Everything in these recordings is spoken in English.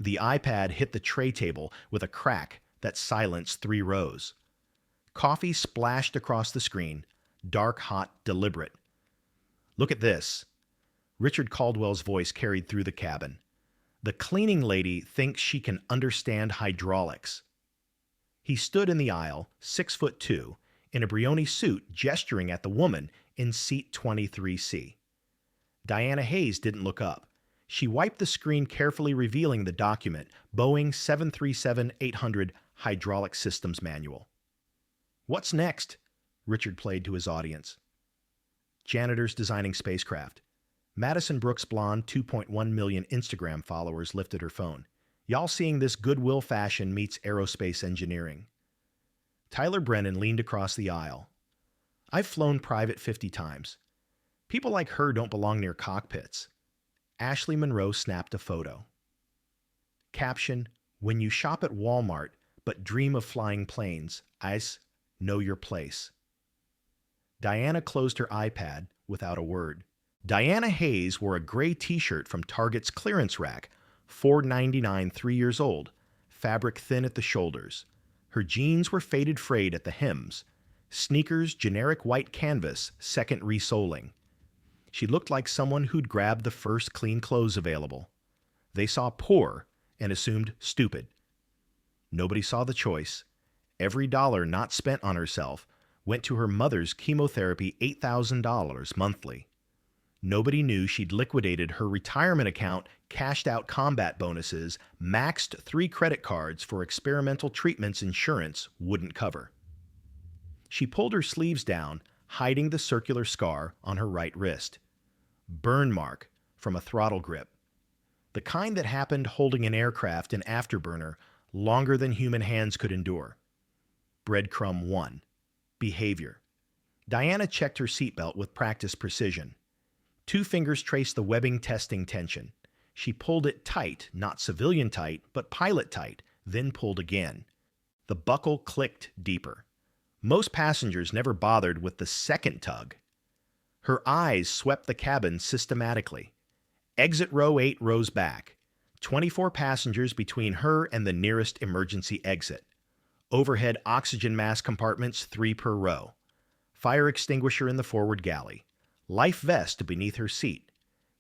The iPad hit the tray table with a crack that silenced 3 rows. Coffee splashed across the screen, dark, hot, deliberate. "Look at this." Richard Caldwell's voice carried through the cabin. "The cleaning lady thinks she can understand hydraulics." He stood in the aisle, 6'2", in a Brioni suit, gesturing at the woman in seat 23C. Diana Hayes didn't look up. She wiped the screen, carefully revealing the document, Boeing 737-800 Hydraulic Systems Manual. "What's next?" Richard played to his audience. "Janitors designing spacecraft." Madison Brooks' blonde, 2.1 million Instagram followers lifted her phone. "Y'all seeing this Goodwill fashion meets aerospace engineering." Tyler Brennan leaned across the aisle. "I've flown private 50 times. People like her don't belong near cockpits." Ashley Monroe snapped a photo. Caption: "When you shop at Walmart but dream of flying planes, ice, know your place." Diana closed her iPad without a word. Diana Hayes wore a gray t-shirt from Target's clearance rack, $4.99, 3 years old, fabric thin at the shoulders. Her jeans were faded frayed at the hems. Sneakers, generic white canvas, second resoling. She looked like someone who'd grabbed the first clean clothes available. They saw poor and assumed stupid. Nobody saw the choice. Every dollar not spent on herself went to her mother's chemotherapy, $8,000 monthly. Nobody knew she'd liquidated her retirement account, cashed out combat bonuses, maxed 3 credit cards for experimental treatments insurance wouldn't cover. She pulled her sleeves down, hiding the circular scar on her right wrist. Burn mark from a throttle grip. The kind that happened holding an aircraft in afterburner longer than human hands could endure. Breadcrumb 1. Behavior. Diana checked her seatbelt with practiced precision. 2 fingers traced the webbing, testing tension. She pulled it tight, not civilian tight, but pilot tight, then pulled again. The buckle clicked deeper. Most passengers never bothered with the second tug. Her eyes swept the cabin systematically. Exit row 8 rows back. 24 passengers between her and the nearest emergency exit. Overhead oxygen mask compartments, 3 per row. Fire extinguisher in the forward galley. Life vest beneath her seat.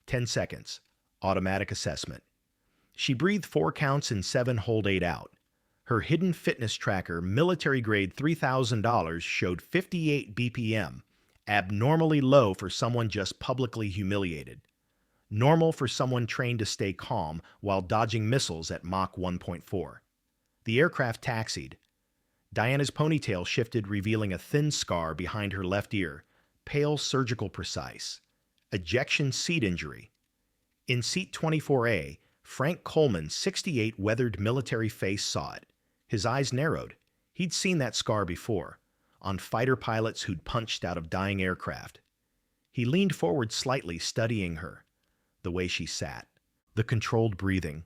10 seconds. Automatic assessment. She breathed 4 counts and 7 hold 8 out. Her hidden fitness tracker, military-grade $3,000, showed 58 BPM, abnormally low for someone just publicly humiliated. Normal for someone trained to stay calm while dodging missiles at Mach 1.4. The aircraft taxied. Diana's ponytail shifted, revealing a thin scar behind her left ear, pale, surgical precise. Ejection seat injury. In seat 24A, Frank Coleman, 68, weathered military face saw it. His eyes narrowed. He'd seen that scar before, on fighter pilots who'd punched out of dying aircraft. He leaned forward slightly, studying her. The way she sat. The controlled breathing.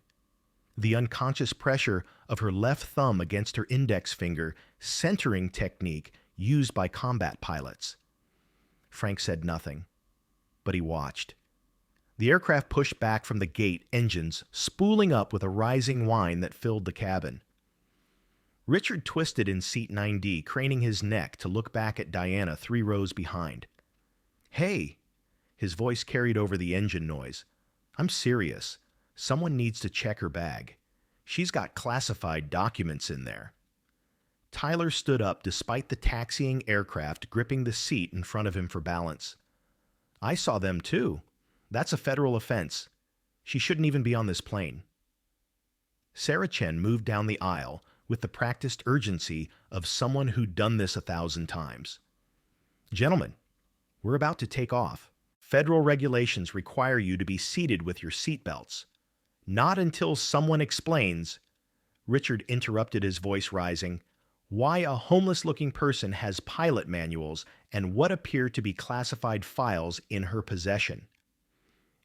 The unconscious pressure of her left thumb against her index finger, centering technique used by combat pilots. Frank said nothing, but he watched. The aircraft pushed back from the gate, engines spooling up with a rising whine that filled the cabin. Richard twisted in seat 9D, craning his neck to look back at Diana 3 rows behind. "Hey!" His voice carried over the engine noise. "I'm serious. Someone needs to check her bag. She's got classified documents in there." Tyler stood up despite the taxiing aircraft gripping the seat in front of him for balance. "I saw them too. That's a federal offense. She shouldn't even be on this plane." Sarah Chen moved down the aisle with the practiced urgency of someone who'd done this 1,000 times. "Gentlemen, we're about to take off. Federal regulations require you to be seated with your seatbelts. Not until someone explains," Richard interrupted, his voice rising, "why a homeless-looking person has pilot manuals and what appear to be classified files in her possession."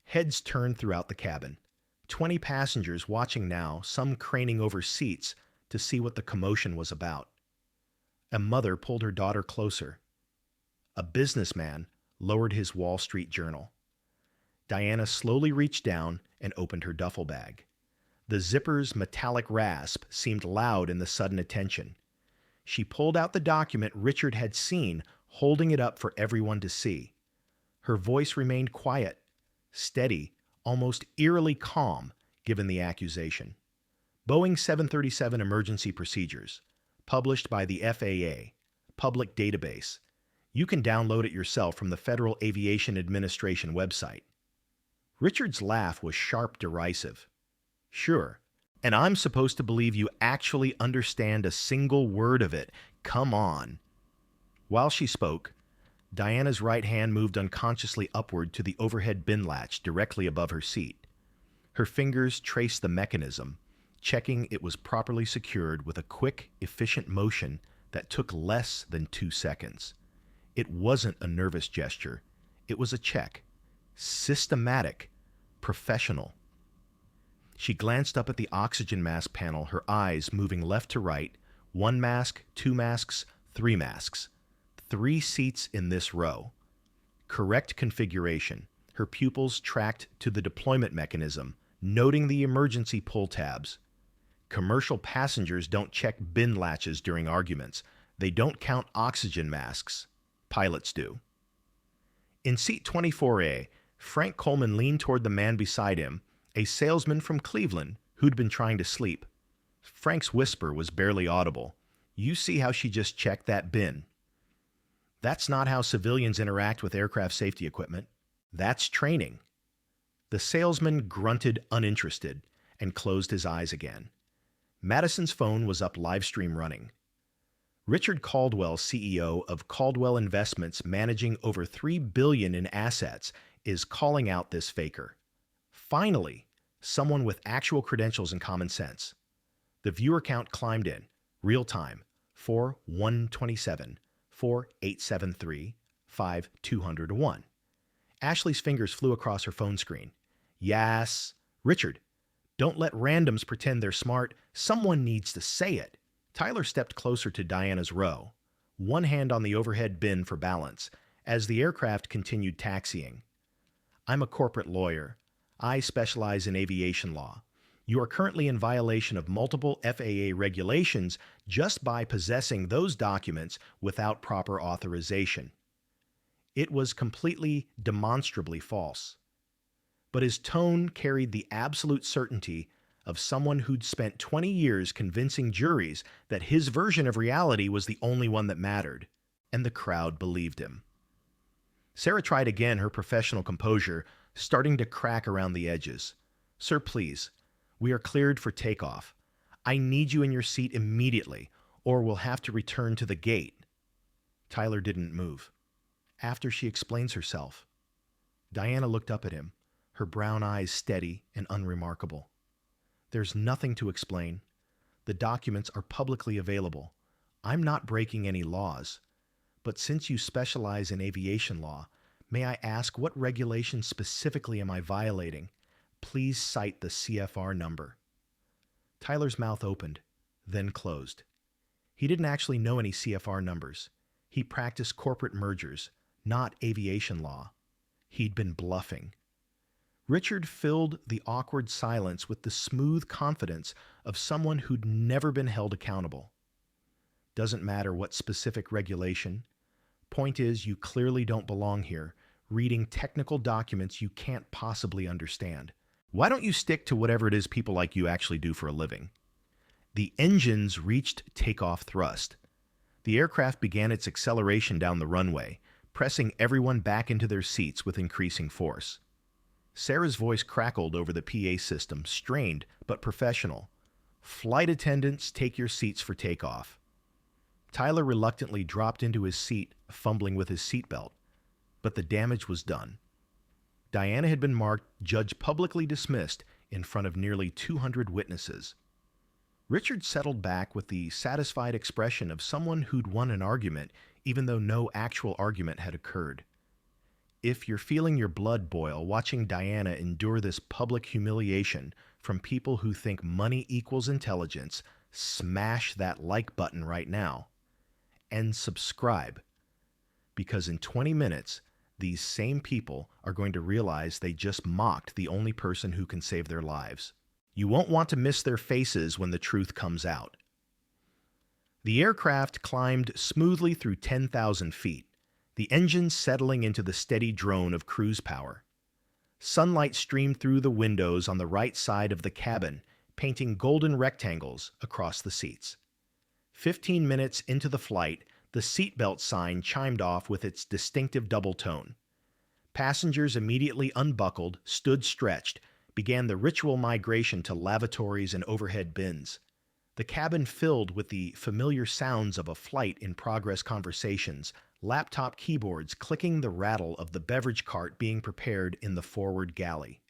Heads turned throughout the cabin. 20 passengers watching now, some craning over seats to see what the commotion was about. A mother pulled her daughter closer. A businessman lowered his Wall Street Journal. Diana slowly reached down and opened her duffel bag. The zipper's metallic rasp seemed loud in the sudden attention. She pulled out the document Richard had seen, holding it up for everyone to see. Her voice remained quiet, steady, almost eerily calm, given the accusation. Boeing 737 Emergency Procedures, published by the FAA, public database. You can download it yourself from the Federal Aviation Administration website. Richard's laugh was sharp, derisive. Sure, and I'm supposed to believe you actually understand a single word of it. Come on. While she spoke, Diana's right hand moved unconsciously upward to the overhead bin latch directly above her seat. Her fingers traced the mechanism, checking it was properly secured with a quick, efficient motion that took less than 2 seconds. It wasn't a nervous gesture. It was a check. Systematic. Professional. She glanced up at the oxygen mask panel, her eyes moving left to right. 1 mask, 2 masks, 3 masks. 3 seats in this row. Correct configuration. Her pupils tracked to the deployment mechanism, noting the emergency pull tabs. Commercial passengers don't check bin latches during arguments. They don't count oxygen masks. Pilots do. In seat 24A, Frank Coleman leaned toward the man beside him, a salesman from Cleveland who'd been trying to sleep. Frank's whisper was barely audible. You see how she just checked that bin? That's not how civilians interact with aircraft safety equipment. That's training. The salesman grunted uninterested and closed his eyes again. Madison's phone was up, live stream running. Richard Caldwell, CEO of Caldwell Investments, managing over $3 billion in assets, is calling out this faker. Finally, someone with actual credentials and common sense. The viewer count climbed in, real time, 4127, 4873, 5201. Ashley's fingers flew across her phone screen. Yes. Richard, don't let randoms pretend they're smart. Someone needs to say it. Tyler stepped closer to Diana's row, one hand on the overhead bin for balance, as the aircraft continued taxiing. I'm a corporate lawyer. I specialize in aviation law. You are currently in violation of multiple FAA regulations just by possessing those documents without proper authorization. It was completely demonstrably false. But his tone carried the absolute certainty of someone who'd spent 20 years convincing juries that his version of reality was the only one that mattered, and the crowd believed him. Sarah tried again, her professional composure starting to crack around the edges. Sir, please, we are cleared for takeoff. I need you in your seat immediately, or we'll have to return to the gate. Tyler didn't move. After she explains herself, Diana looked up at him, her brown eyes steady and unremarkable. There's nothing to explain. The documents are publicly available. I'm not breaking any laws. But since you specialize in aviation law, may I ask what regulation specifically am I violating? Please cite the CFR number. Tyler's mouth opened, then closed. He didn't actually know any CFR numbers. He practiced corporate mergers, not aviation law. He'd been bluffing. Richard filled the awkward silence with the smooth confidence of someone who'd never been held accountable. Doesn't matter what specific regulation. Point is, you clearly don't belong here, reading technical documents you can't possibly understand. Why don't you stick to whatever it is people like you actually do for a living? The engines reached takeoff thrust. The aircraft began its acceleration down the runway, pressing everyone back into their seats with increasing force. Sarah's voice crackled over the PA system, strained but professional. Flight attendants, take your seats for takeoff. Tyler reluctantly dropped into his seat, fumbling with his seatbelt. But the damage was done. Diana had been marked judge publicly dismissed in front of nearly 200 witnesses. Richard settled back with the satisfied expression of someone who'd won an argument, even though no actual argument had occurred. If you're feeling your blood boil watching Diana endure this public humiliation from people who think money equals intelligence, smash that like button right now. And subscribe. Because in 20 minutes, these same people are going to realize they just mocked the only person who can save their lives. You won't want to miss their faces when the truth comes out. The aircraft climbed smoothly through 10,000 feet, the engine settling into the steady drone of cruise power. Sunlight streamed through the windows on the right side of the cabin, painting golden rectangles across the seats. 15 minutes into the flight, the seatbelt sign chimed off with its distinctive double tone. Passengers immediately unbuckled, stood stretched, began the ritual migration to lavatories and overhead bins. The cabin filled with the familiar sounds of a flight-in-progress conversations, laptop keyboards clicking, the rattle of the beverage cart being prepared in the forward galley.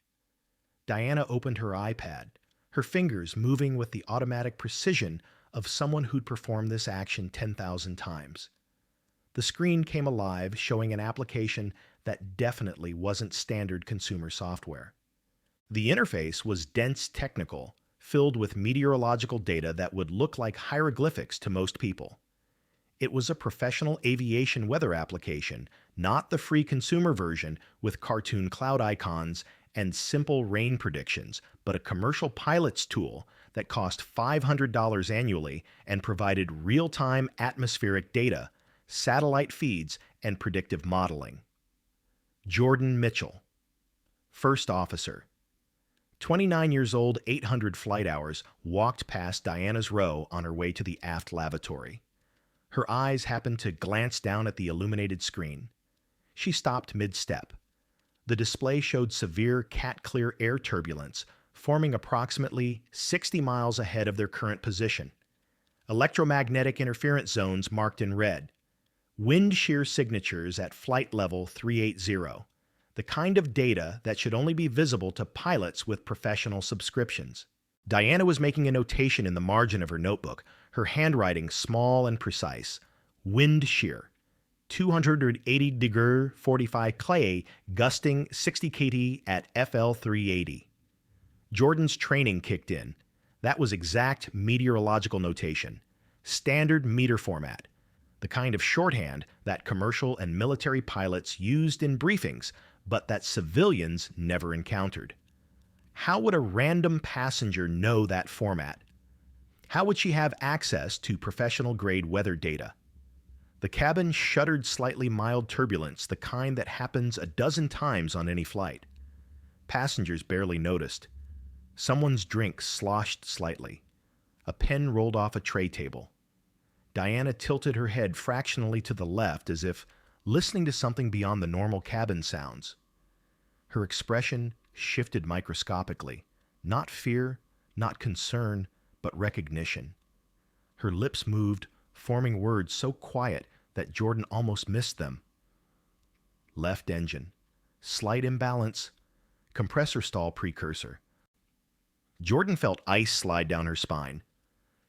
Diana opened her iPad, her fingers moving with the automatic precision of someone who'd performed this action 10,000 times. The screen came alive, showing an application that definitely wasn't standard consumer software. The interface was dense, technical, filled with meteorological data that would look like hieroglyphics to most people. It was a professional aviation weather application, not the free consumer version with cartoon cloud icons and simple rain predictions, but a commercial pilot's tool that cost $500 annually and provided real-time atmospheric data, satellite feeds, and predictive modeling. Jordan Mitchell, First Officer. 29 years old, 800 flight hours, walked past Diana's row on her way to the aft lavatory. Her eyes happened to glance down at the illuminated screen. She stopped mid-step. The display showed severe cat-clear air turbulence, forming approximately 60 miles ahead of their current position. Electromagnetic interference zones marked in red. Wind shear signatures at flight level 380. The kind of data that should only be visible to pilots with professional subscriptions. Diana was making a notation in the margin of her notebook, her handwriting small and precise. Wind shear, 280 degree 45 clay, gusting 60 kT at FL 380. Jordan's training kicked in. That was exact meteorological notation, standard meter format, the kind of shorthand that commercial and military pilots used in briefings, but that civilians never encountered. How would a random passenger know that format? How would she have access to professional-grade weather data? The cabin shuddered slightly mild turbulence, the kind that happens a dozen times on any flight. Passengers barely noticed. Someone's drink sloshed slightly. A pen rolled off a tray table. Diana tilted her head fractionally to the left as if listening to something beyond the normal cabin sounds. Her expression shifted microscopically. Not fear, not concern, but recognition. Her lips moved, forming words so quiet that Jordan almost missed them. Left engine. Slight imbalance. Compressor stall precursor. Jordan felt ice slide down her spine.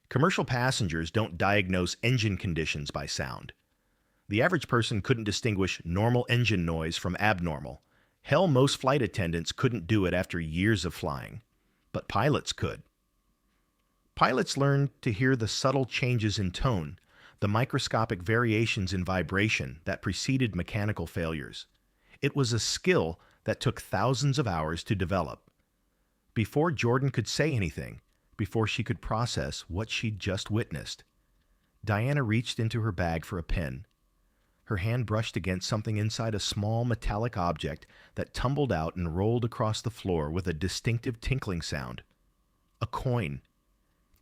Commercial passengers don't diagnose engine conditions by sound. The average person couldn't distinguish normal engine noise from abnormal. Hell, most flight attendants couldn't do it after years of flying. But pilots could. Pilots learned to hear the subtle changes in tone, the microscopic variations in vibration that preceded mechanical failures. It was a skill that took thousands of hours to develop. Before Jordan could say anything, before she could process what she'd just witnessed, Diana reached into her bag for a pen. Her hand brushed against something inside a small metallic object that tumbled out and rolled across the floor with a distinctive tinkling sound. A coin.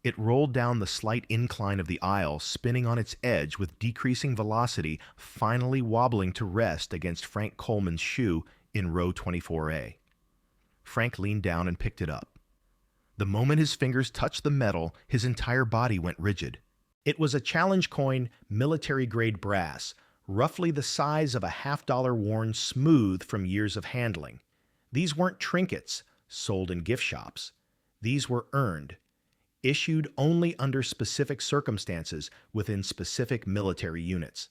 It rolled down the slight incline of the aisle, spinning on its edge with decreasing velocity, finally wobbling to rest against Frank Coleman's shoe in row 24A. Frank leaned down and picked it up. The moment his fingers touched the metal, his entire body went rigid. It was a challenge coin, military-grade brass, roughly the size of a $50 worn smooth from years of handling. These weren't trinkets sold in gift shops. These were earned, issued only under specific circumstances within specific military units.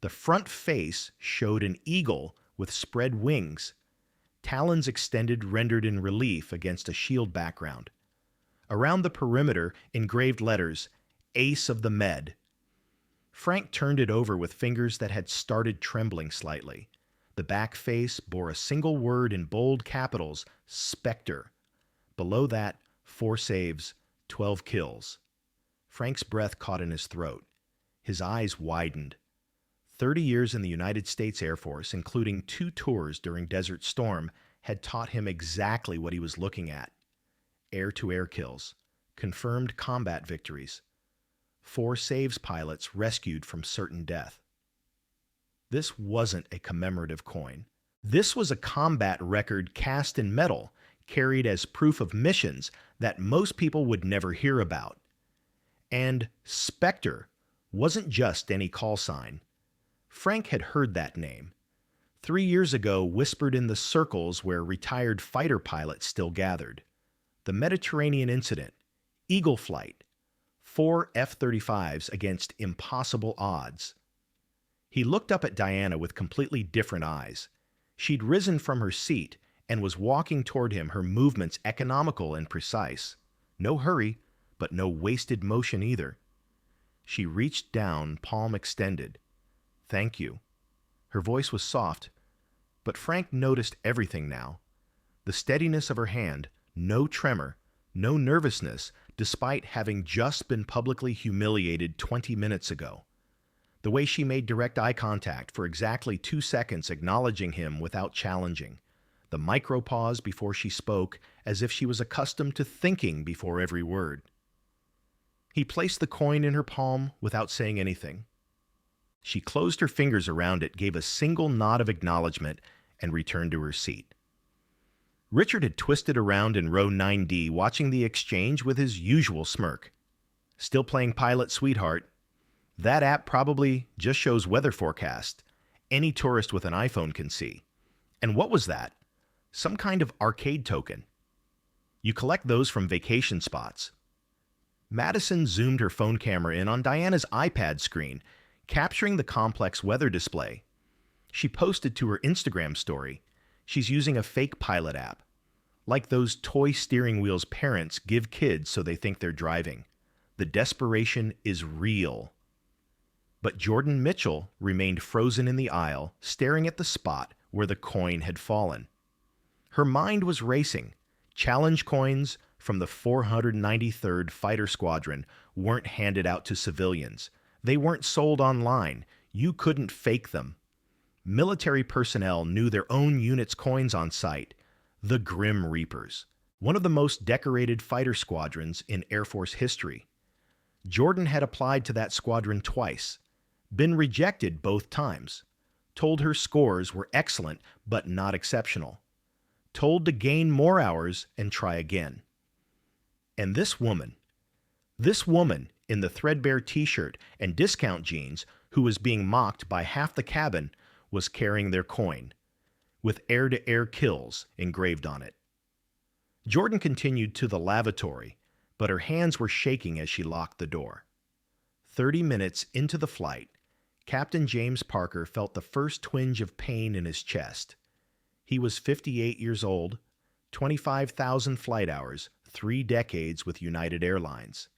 The front face showed an eagle with spread wings, talons extended rendered in relief against a shield background. Around the perimeter, engraved letters, Ace of the Med. Frank turned it over with fingers that had started trembling slightly. The back face bore a single word in bold capitals, Spectre. Below that, 4 saves, 12 kills. Frank's breath caught in his throat. His eyes widened. 30 years in the United States Air Force, including 2 tours during Desert Storm, had taught him exactly what he was looking at. Air-to-air kills, confirmed combat victories, 4 saves pilots rescued from certain death. This wasn't a commemorative coin. This was a combat record cast in metal, carried as proof of missions that most people would never hear about. And Spectre wasn't just any call sign. Frank had heard that name. 3 years ago, whispered in the circles where retired fighter pilots still gathered. The Mediterranean incident, Eagle Flight, 4 F-35s against impossible odds. He looked up at Diana with completely different eyes. She'd risen from her seat and was walking toward him, her movements economical and precise. No hurry, but no wasted motion either. She reached down, palm extended. "Thank you." Her voice was soft, but Frank noticed everything now. The steadiness of her hand, no tremor, no nervousness, despite having just been publicly humiliated 20 minutes ago. The way she made direct eye contact for exactly 2 seconds, acknowledging him without challenging. The micro-pause before she spoke, as if she was accustomed to thinking before every word. He placed the coin in her palm without saying anything. She closed her fingers around it, gave a single nod of acknowledgement, and returned to her seat. Richard had twisted around in row 9D, watching the exchange with his usual smirk. Still playing Pilot Sweetheart? That app probably just shows weather forecast. Any tourist with an iPhone can see. And what was that? Some kind of arcade token. You collect those from vacation spots. Madison zoomed her phone camera in on Diana's iPad screen, capturing the complex weather display. She posted to her Instagram story. She's using a fake pilot app, like those toy steering wheels parents give kids so they think they're driving. The desperation is real. But Jordan Mitchell remained frozen in the aisle, staring at the spot where the coin had fallen. Her mind was racing. Challenge coins from the 493rd Fighter Squadron weren't handed out to civilians. They weren't sold online. You couldn't fake them. Military personnel knew their own unit's coins on site. The Grim Reapers, one of the most decorated fighter squadrons in Air Force history. Jordan had applied to that squadron twice, been rejected both times, told her scores were excellent but not exceptional, told to gain more hours and try again. And this woman in the threadbare t-shirt and discount jeans, who was being mocked by half the cabin, was carrying their coin, with air-to-air kills engraved on it. Jordan continued to the lavatory, but her hands were shaking as she locked the door. 30 minutes into the flight, Captain James Parker felt the first twinge of pain in his chest. He was 58 years old, 25,000 flight hours, 3 decades with United Airlines.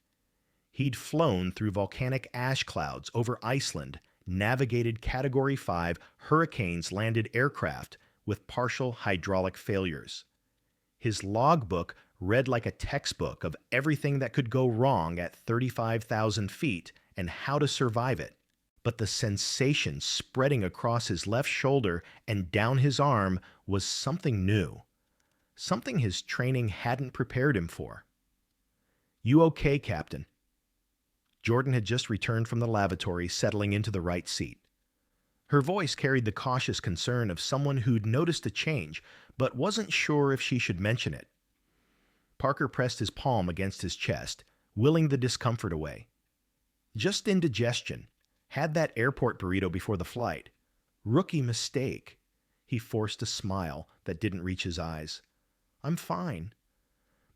He'd flown through volcanic ash clouds over Iceland, navigated Category 5 hurricanes-landed aircraft with partial hydraulic failures. His logbook read like a textbook of everything that could go wrong at 35,000 feet and how to survive it. But the sensation spreading across his left shoulder and down his arm was something new, something his training hadn't prepared him for. "You okay, Captain?" Jordan had just returned from the lavatory, settling into the right seat. Her voice carried the cautious concern of someone who'd noticed a change, but wasn't sure if she should mention it. Parker pressed his palm against his chest, willing the discomfort away. Just indigestion. Had that airport burrito before the flight. Rookie mistake. He forced a smile that didn't reach his eyes. "I'm fine."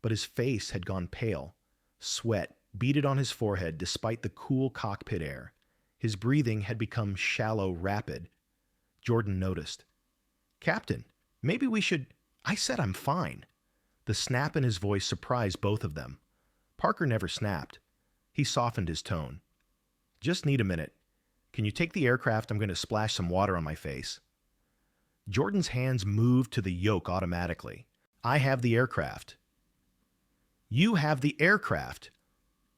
But his face had gone pale. Sweat beaded on his forehead despite the cool cockpit air. His breathing had become shallow, rapid. Jordan noticed. "Captain, maybe we should—" "I said I'm fine." The snap in his voice surprised both of them. Parker never snapped. He softened his tone. "Just need a minute. Can you take the aircraft? I'm going to splash some water on my face." Jordan's hands moved to the yoke automatically. "I have the aircraft." "You have the aircraft,"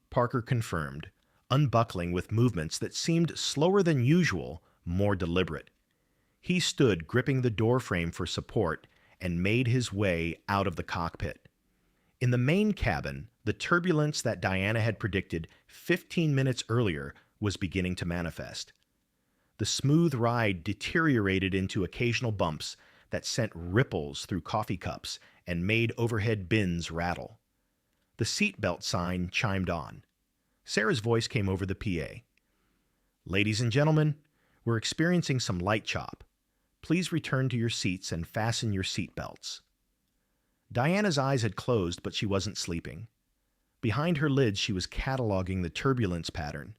Parker confirmed, unbuckling with movements that seemed slower than usual, more deliberate. He stood gripping the doorframe for support and made his way out of the cockpit. In the main cabin, the turbulence that Diana had predicted 15 minutes earlier was beginning to manifest. The smooth ride deteriorated into occasional bumps that sent ripples through coffee cups and made overhead bins rattle. The seatbelt sign chimed on. Sarah's voice came over the PA. "Ladies and gentlemen, we're experiencing some light chop. Please return to your seats and fasten your seatbelts." Diana's eyes had closed, but she wasn't sleeping. Behind her lids, she was cataloging the turbulence pattern.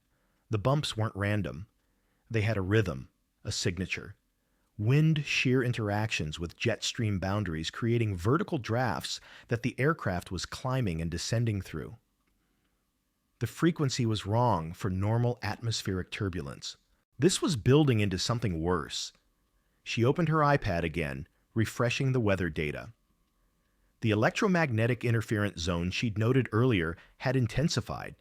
The bumps weren't random. They had a rhythm, a signature. Wind-shear interactions with jet stream boundaries creating vertical drafts that the aircraft was climbing and descending through. The frequency was wrong for normal atmospheric turbulence. This was building into something worse. She opened her iPad again, refreshing the weather data. The electromagnetic interference zone she'd noted earlier had intensified.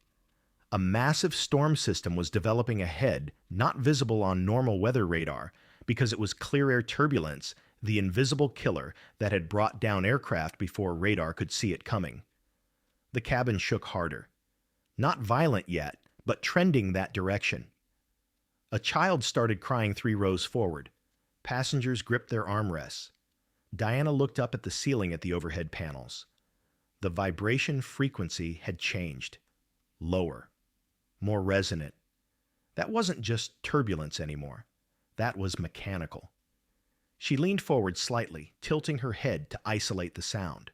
A massive storm system was developing ahead, not visible on normal weather radar, because it was clear air turbulence, the invisible killer that had brought down aircraft before radar could see it coming. The cabin shook harder. Not violent yet, but trending that direction. A child started crying 3 rows forward. Passengers gripped their armrests. Diana looked up at the ceiling at the overhead panels. The vibration frequency had changed. Lower. More resonant. That wasn't just turbulence anymore. That was mechanical. She leaned forward slightly, tilting her head to isolate the sound.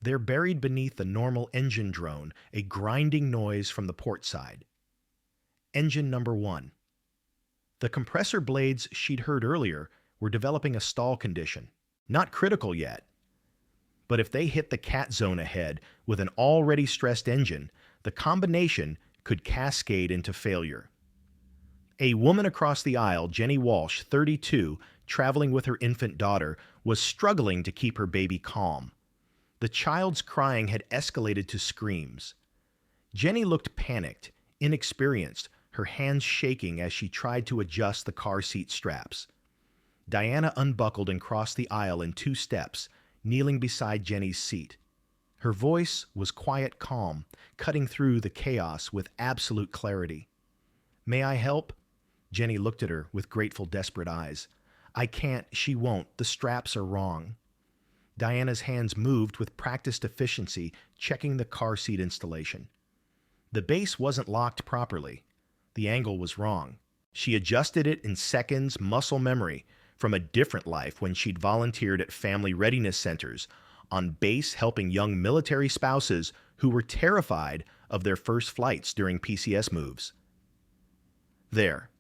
There, buried beneath the normal engine drone, a grinding noise from the port side. Engine number 1. The compressor blades she'd heard earlier were developing a stall condition. Not critical yet. But if they hit the cat zone ahead with an already stressed engine, the combination could cascade into failure. A woman across the aisle, Jenny Walsh, 32, traveling with her infant daughter, was struggling to keep her baby calm. The child's crying had escalated to screams. Jenny looked panicked, inexperienced, her hands shaking as she tried to adjust the car seat straps. Diana unbuckled and crossed the aisle in 2 steps, kneeling beside Jenny's seat. Her voice was quiet calm, cutting through the chaos with absolute clarity. "May I help?" Jenny looked at her with grateful, desperate eyes. "I can't, she won't, the straps are wrong." Diana's hands moved with practiced efficiency, checking the car seat installation. The base wasn't locked properly. The angle was wrong. She adjusted it in seconds, muscle memory, from a different life when she'd volunteered at family readiness centers on base helping young military spouses who were terrified of their first flights during PCS moves. There.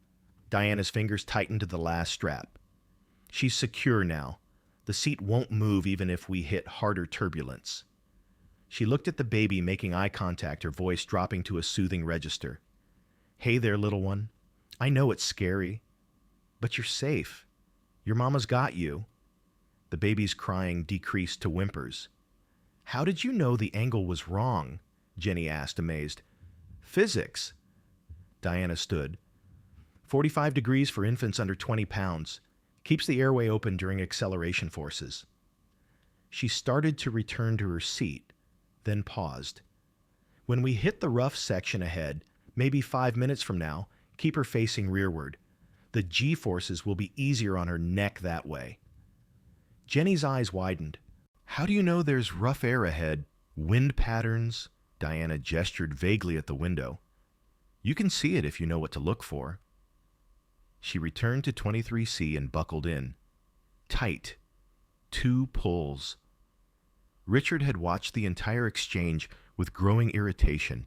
Diana's fingers tightened to the last strap. She's secure now. The seat won't move even if we hit harder turbulence. She looked at the baby, making eye contact, her voice dropping to a soothing register. "Hey there, little one. I know it's scary, but you're safe. Your mama's got you." The baby's crying decreased to whimpers. "How did you know the angle was wrong?" Jenny asked, amazed. "Physics." Diana stood. 45 degrees for infants under 20 pounds. Keeps the airway open during acceleration forces. She started to return to her seat, then paused. "When we hit the rough section ahead, maybe 5 minutes from now, keep her facing rearward. The G-forces will be easier on her neck that way." Jenny's eyes widened. "How do you know there's rough air ahead? Wind patterns?" Diana gestured vaguely at the window. "You can see it if you know what to look for." She returned to 23C and buckled in. Tight. 2 pulls. Richard had watched the entire exchange with growing irritation.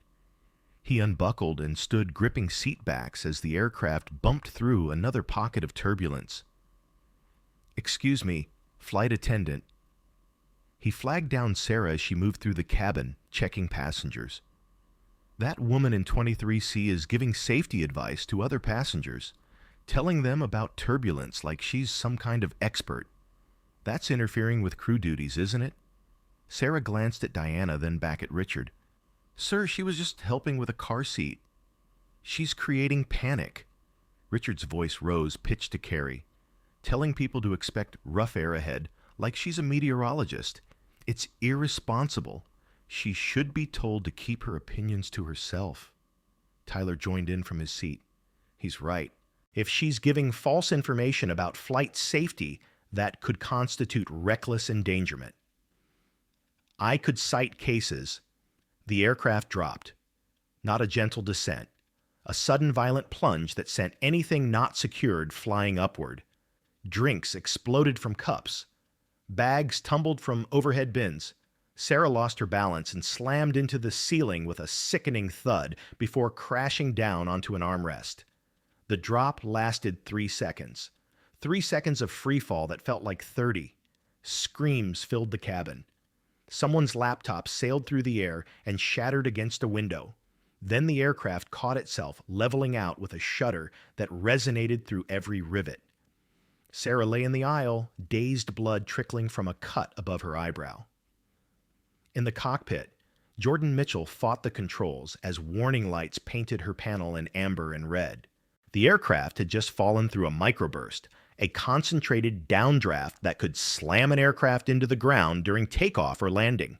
He unbuckled and stood gripping seat backs as the aircraft bumped through another pocket of turbulence. "Excuse me, flight attendant." He flagged down Sarah as she moved through the cabin, checking passengers. "That woman in 23C is giving safety advice to other passengers, telling them about turbulence like she's some kind of expert. That's interfering with crew duties, isn't it?" Sarah glanced at Diana, then back at Richard. Sir, she was just helping with a car seat. She's creating panic. Richard's voice rose, pitched to Carrie, telling people to expect rough air ahead, like she's a meteorologist. It's irresponsible. She should be told to keep her opinions to herself. Tyler joined in from his seat. He's right. If she's giving false information about flight safety, that could constitute reckless endangerment. I could cite cases. The aircraft dropped. Not a gentle descent. A sudden violent plunge that sent anything not secured flying upward. Drinks exploded from cups. Bags tumbled from overhead bins. Sarah lost her balance and slammed into the ceiling with a sickening thud before crashing down onto an armrest. The drop lasted 3 seconds. 3 seconds of freefall that felt like 30. Screams filled the cabin. Someone's laptop sailed through the air and shattered against a window. Then the aircraft caught itself, leveling out with a shudder that resonated through every rivet. Sarah lay in the aisle, dazed blood trickling from a cut above her eyebrow. In the cockpit, Jordan Mitchell fought the controls as warning lights painted her panel in amber and red. The aircraft had just fallen through a microburst, a concentrated downdraft that could slam an aircraft into the ground during takeoff or landing.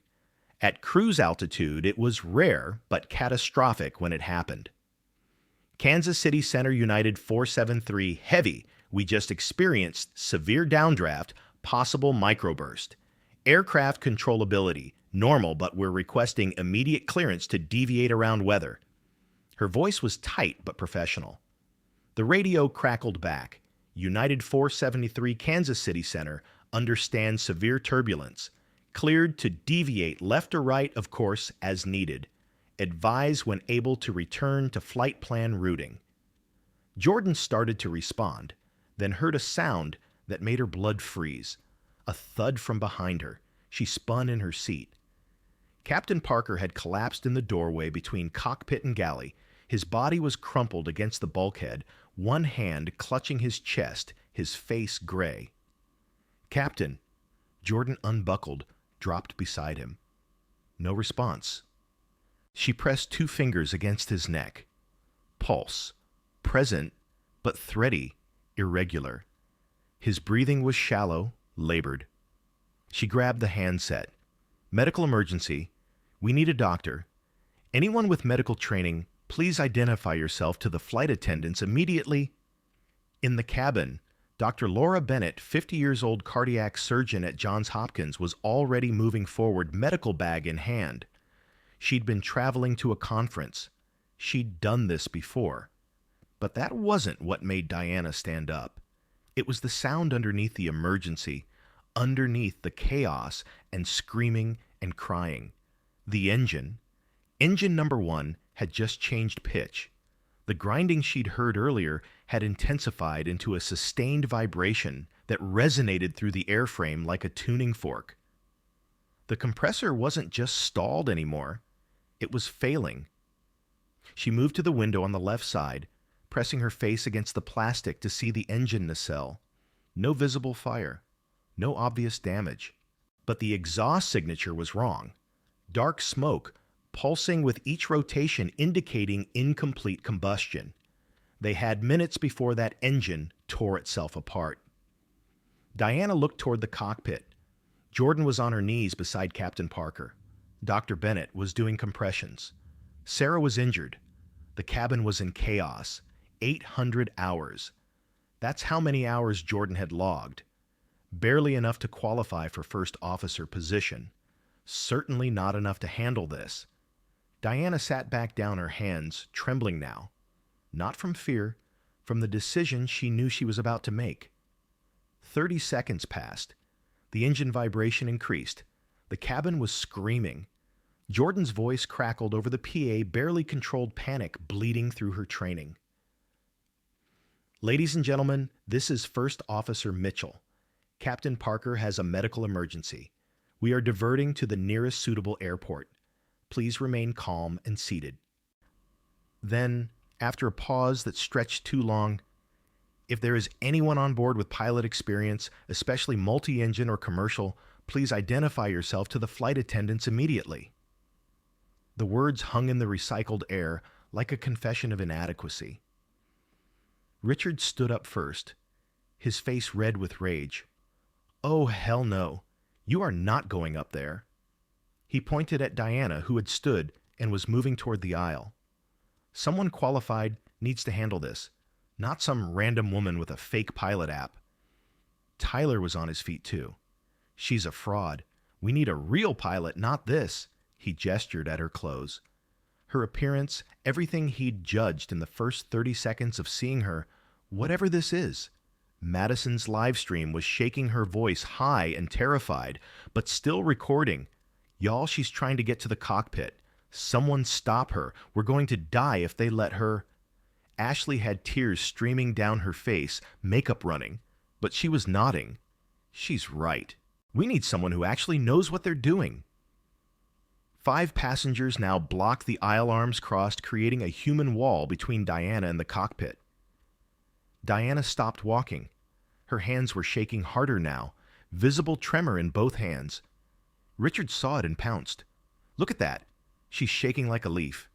At cruise altitude, it was rare but catastrophic when it happened. Kansas City Center United 473 Heavy, we just experienced severe downdraft, possible microburst. Aircraft controllability, normal, but we're requesting immediate clearance to deviate around weather. Her voice was tight but professional. The radio crackled back. United 473 Kansas City Center understands severe turbulence. Cleared to deviate left or right, of course, as needed. Advise when able to return to flight plan routing. Jordan started to respond, then heard a sound that made her blood freeze. A thud from behind her. She spun in her seat. Captain Parker had collapsed in the doorway between cockpit and galley. His body was crumpled against the bulkhead, one hand clutching his chest, his face gray. Captain. Jordan unbuckled, dropped beside him. No response. She pressed 2 fingers against his neck. Pulse. Present, but thready, irregular. His breathing was shallow, labored. She grabbed the handset. Medical emergency. We need a doctor. Anyone with medical training, please identify yourself to the flight attendants immediately. In the cabin, Dr. Laura Bennett, 50 years old cardiac surgeon at Johns Hopkins, was already moving forward, medical bag in hand. She'd been traveling to a conference. She'd done this before. But that wasn't what made Diana stand up. It was the sound underneath the emergency, underneath the chaos and screaming and crying. The engine number 1, had just changed pitch. The grinding she'd heard earlier had intensified into a sustained vibration that resonated through the airframe like a tuning fork. The compressor wasn't just stalled anymore. It was failing. She moved to the window on the left side, pressing her face against the plastic to see the engine nacelle. No visible fire. No obvious damage. But the exhaust signature was wrong. Dark smoke, pulsing with each rotation indicating incomplete combustion. They had minutes before that engine tore itself apart. Diana looked toward the cockpit. Jordan was on her knees beside Captain Parker. Dr. Bennett was doing compressions. Sarah was injured. The cabin was in chaos. 800 hours. That's how many hours Jordan had logged. Barely enough to qualify for first officer position. Certainly not enough to handle this. Diana sat back down, her hands trembling now. Not from fear, from the decision she knew she was about to make. 30 seconds passed. The engine vibration increased. The cabin was screaming. Jordan's voice crackled over the PA, barely controlled panic bleeding through her training. Ladies and gentlemen, this is First Officer Mitchell. Captain Parker has a medical emergency. We are diverting to the nearest suitable airport. Please remain calm and seated. Then, after a pause that stretched too long, if there is anyone on board with pilot experience, especially multi-engine or commercial, Please identify yourself to the flight attendants immediately." The words hung in the recycled air like a confession of inadequacy. Richard stood up first, his face red with rage. "Oh, hell no. You are not going up there." He pointed at Diana, who had stood and was moving toward the aisle. "Someone qualified needs to handle this, not some random woman with a fake pilot app." Tyler was on his feet too. "She's a fraud. We need a real pilot, not this." He gestured at her clothes. Her appearance, everything he'd judged in the first 30 seconds of seeing her, whatever this is. Madison's live stream was shaking her voice high and terrified, but still recording. "Y'all, she's trying to get to the cockpit. Someone stop her. We're going to die if they let her." Ashley had tears streaming down her face, makeup running, but she was nodding. "She's right. We need someone who actually knows what they're doing." 5 passengers now blocked the aisle, arms crossed, creating a human wall between Diana and the cockpit. Diana stopped walking. Her hands were shaking harder now, visible tremor in both hands. Richard saw it and pounced. "Look at that. She's shaking like a leaf."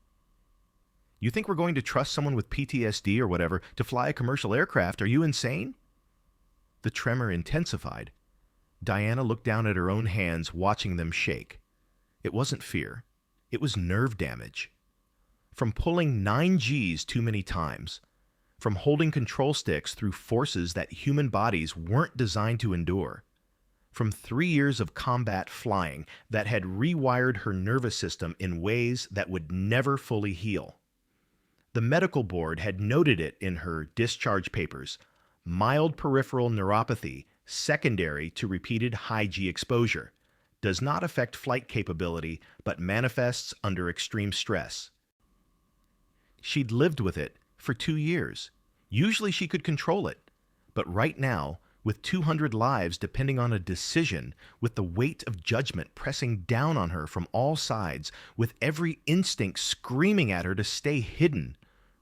"You think we're going to trust someone with PTSD or whatever to fly a commercial aircraft? Are you insane?" The tremor intensified. Diana looked down at her own hands, watching them shake. It wasn't fear. It was nerve damage. From pulling 9 Gs too many times, from holding control sticks through forces that human bodies weren't designed to endure, from 3 years of combat flying that had rewired her nervous system in ways that would never fully heal. The medical board had noted it in her discharge papers: mild peripheral neuropathy secondary to repeated high G exposure. Does not affect flight capability, but manifests under extreme stress. She'd lived with it for 2 years. Usually she could control it. But right now, with 200 lives depending on a decision, with the weight of judgment pressing down on her from all sides, with every instinct screaming at her to stay hidden,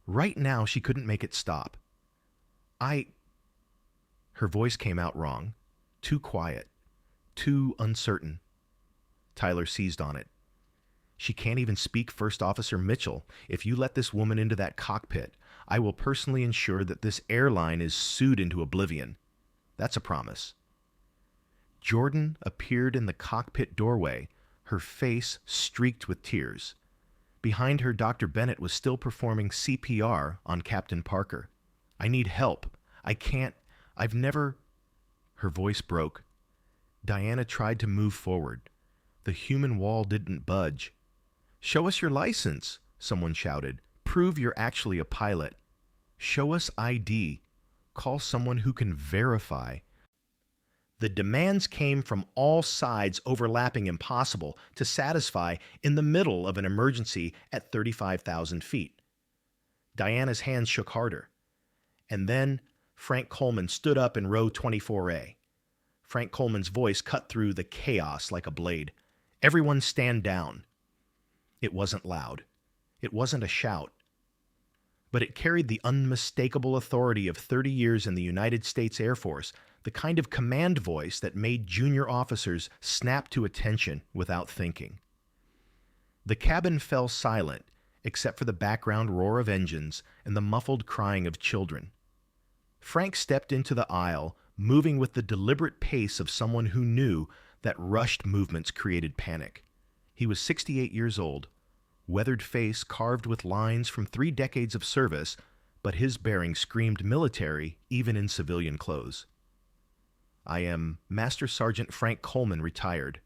right now she couldn't make it stop. Her voice came out wrong, too quiet, too uncertain. Tyler seized on it. "She can't even speak, First Officer Mitchell. If you let this woman into that cockpit, I will personally ensure that this airline is sued into oblivion. That's a promise." Jordan appeared in the cockpit doorway, her face streaked with tears. Behind her, Dr. Bennett was still performing CPR on Captain Parker. "I need help. I can't. I've never..." Her voice broke. Diana tried to move forward. The human wall didn't budge. "Show us your license," someone shouted. "Prove you're actually a pilot. Show us ID. Call someone who can verify." The demands came from all sides, overlapping, impossible to satisfy in the middle of an emergency at 35,000 feet. Diana's hands shook harder. And then Frank Coleman stood up in row 24A. Frank Coleman's voice cut through the chaos like a blade. "Everyone stand down." It wasn't loud. It wasn't a shout. But it carried the unmistakable authority of 30 years in the United States Air Force, the kind of command voice that made junior officers snap to attention without thinking. The cabin fell silent, except for the background roar of engines and the muffled crying of children. Frank stepped into the aisle, moving with the deliberate pace of someone who knew that rushed movements created panic. He was 68 years old, weathered face carved with lines from 3 decades of service, but his bearing screamed military even in civilian clothes. "I am Master Sergeant Frank Coleman, retired.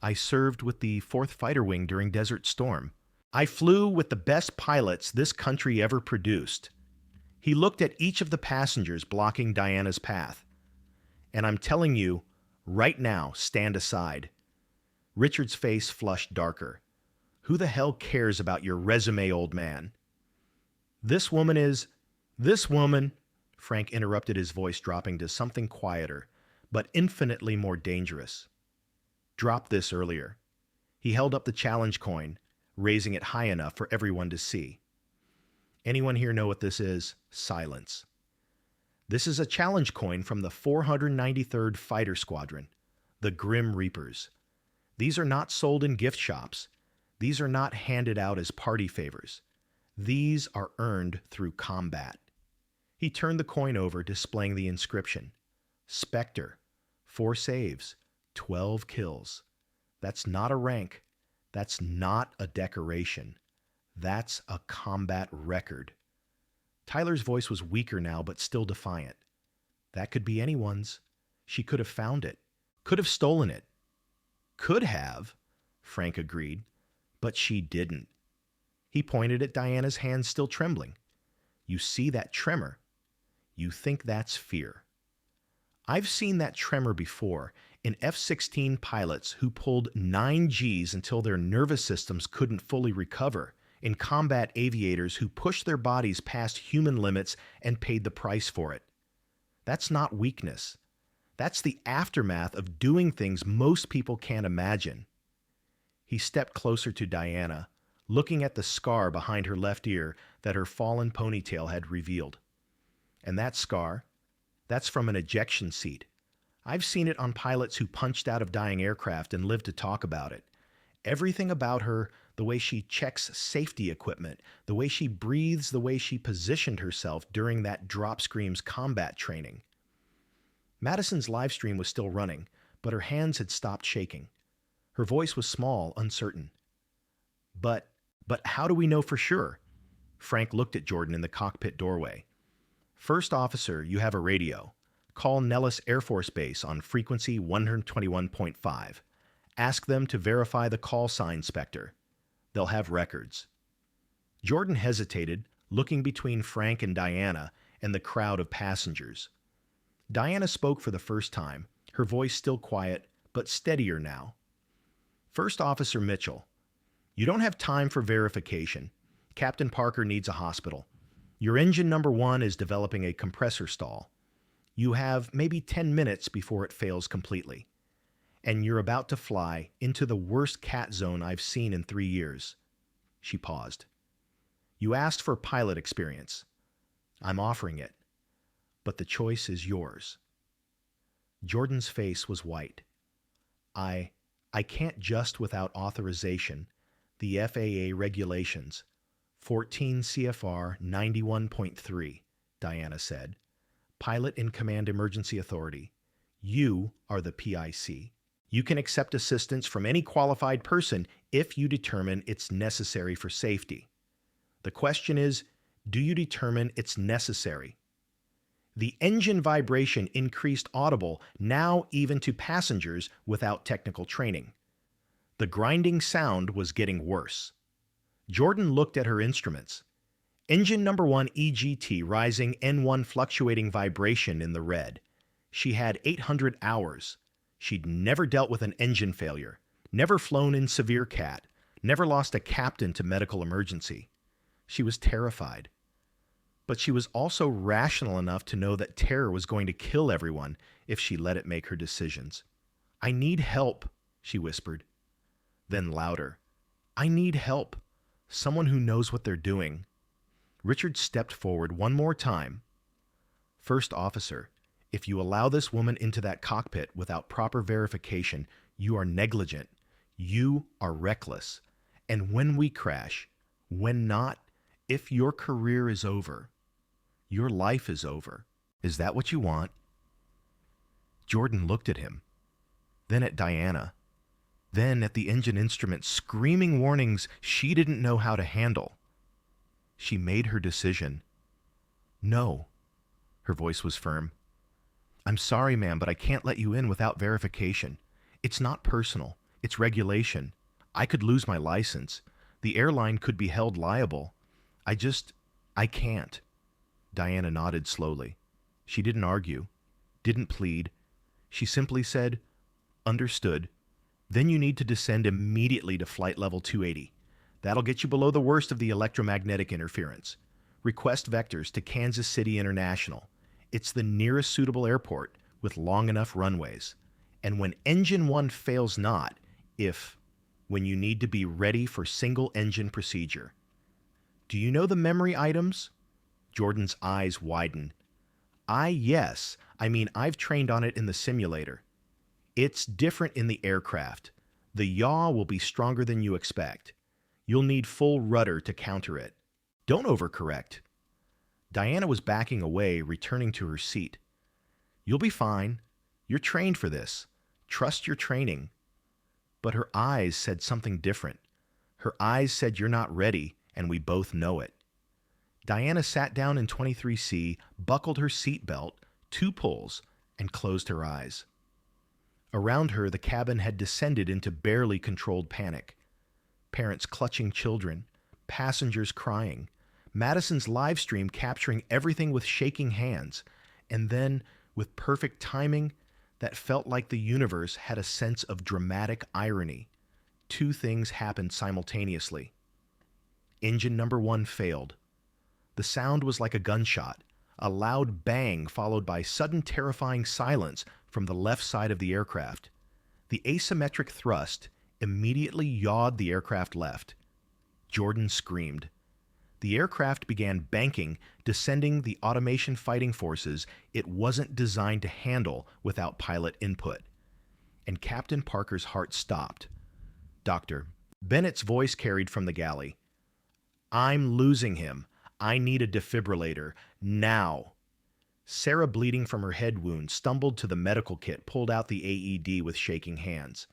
I served with the 4th Fighter Wing during Desert Storm. I flew with the best pilots this country ever produced." He looked at each of the passengers blocking Diana's path. "And I'm telling you, right now, stand aside." Richard's face flushed darker. "Who the hell cares about your resume, old man?" This woman," Frank interrupted, his voice dropping to something quieter, but infinitely more dangerous. "Dropped this earlier." He held up the challenge coin, raising it high enough for everyone to see. "Anyone here know what this is?" Silence. "This is a challenge coin from the 493rd Fighter Squadron. The Grim Reapers. These are not sold in gift shops. These are not handed out as party favors. These are earned through combat. He turned the coin over, displaying the inscription. Spectre. 4 saves. 12 kills. That's not a rank. That's not a decoration. That's a combat record. Tyler's voice was weaker now, but still defiant. That could be anyone's. She could have found it. Could have stolen it. Could have, Frank agreed, but she didn't. He pointed at Diana's hands still trembling. You see that tremor? You think that's fear. I've seen that tremor before in F-16 pilots who pulled 9 Gs until their nervous systems couldn't fully recover, in combat aviators who pushed their bodies past human limits and paid the price for it. That's not weakness. That's the aftermath of doing things most people can't imagine. He stepped closer to Diana, looking at the scar behind her left ear that her fallen ponytail had revealed. And that scar, that's from an ejection seat. I've seen it on pilots who punched out of dying aircraft and lived to talk about it. Everything about her, the way she checks safety equipment, the way she breathes, the way she positioned herself during that drop screams combat training. Madison's live stream was still running, but her hands had stopped shaking. Her voice was small, uncertain. But how do we know for sure? Frank looked at Jordan in the cockpit doorway. First officer, you have a radio. Call Nellis Air Force Base on frequency 121.5. Ask them to verify the call sign Spectre. They'll have records. Jordan hesitated, looking between Frank and Diana and the crowd of passengers. Diana spoke for the first time, her voice still quiet, but steadier now. First Officer Mitchell, you don't have time for verification. Captain Parker needs a hospital. Your engine number 1 is developing a compressor stall. You have maybe 10 minutes before it fails completely. And you're about to fly into the worst cat zone I've seen in 3 years. She paused. You asked for pilot experience. I'm offering it. But the choice is yours. Jordan's face was white. I can't just without authorization. The FAA regulations. 14 CFR 91.3, Diana said. Pilot in Command Emergency Authority. You are the PIC. You can accept assistance from any qualified person if you determine it's necessary for safety. The question is, do you determine it's necessary? The engine vibration increased audible, now even to passengers without technical training. The grinding sound was getting worse. Jordan looked at her instruments. Engine number 1 EGT rising N1 fluctuating vibration in the red. She had 800 hours. She'd never dealt with an engine failure, never flown in severe CAT, never lost a captain to medical emergency. She was terrified. But she was also rational enough to know that terror was going to kill everyone if she let it make her decisions. I need help, she whispered. Then louder. I need help. Someone who knows what they're doing. Richard stepped forward one more time. First officer, if you allow this woman into that cockpit without proper verification, you are negligent. You are reckless. And when we crash, when not, if your career is over, your life is over. Is that what you want? Jordan looked at him, then at Diana, then at the engine instrument, screaming warnings she didn't know how to handle. She made her decision. No. Her voice was firm. I'm sorry, ma'am, but I can't let you in without verification. It's not personal. It's regulation. I could lose my license. The airline could be held liable. I can't. Diana nodded slowly. She didn't argue, didn't plead. She simply said, understood. Then you need to descend immediately to flight level 280. That'll get you below the worst of the electromagnetic interference. Request vectors to Kansas City International. It's the nearest suitable airport with long enough runways. And when engine 1 fails not, when you need to be ready for single engine procedure. Do you know the memory items? Jordan's eyes widened. Yes. I've trained on it in the simulator. It's different in the aircraft. The yaw will be stronger than you expect. You'll need full rudder to counter it. Don't overcorrect. Diana was backing away, returning to her seat. You'll be fine. You're trained for this. Trust your training. But her eyes said something different. Her eyes said you're not ready, and we both know it. Diana sat down in 23C, buckled her seatbelt, 2 pulls, and closed her eyes. Around her, the cabin had descended into barely controlled panic. Parents clutching children, passengers crying, Madison's live stream capturing everything with shaking hands, and then, with perfect timing, that felt like the universe had a sense of dramatic irony. 2 things happened simultaneously. Engine number 1 failed. The sound was like a gunshot, a loud bang followed by sudden terrifying silence from the left side of the aircraft. The asymmetric thrust immediately yawed the aircraft left. Jordan screamed. The aircraft began banking, descending the automation fighting forces it wasn't designed to handle without pilot input. And Captain Parker's heart stopped. Doctor, Bennett's voice carried from the galley. I'm losing him. I need a defibrillator. Now. Sarah, bleeding from her head wound, stumbled to the medical kit, pulled out the AED with shaking hands.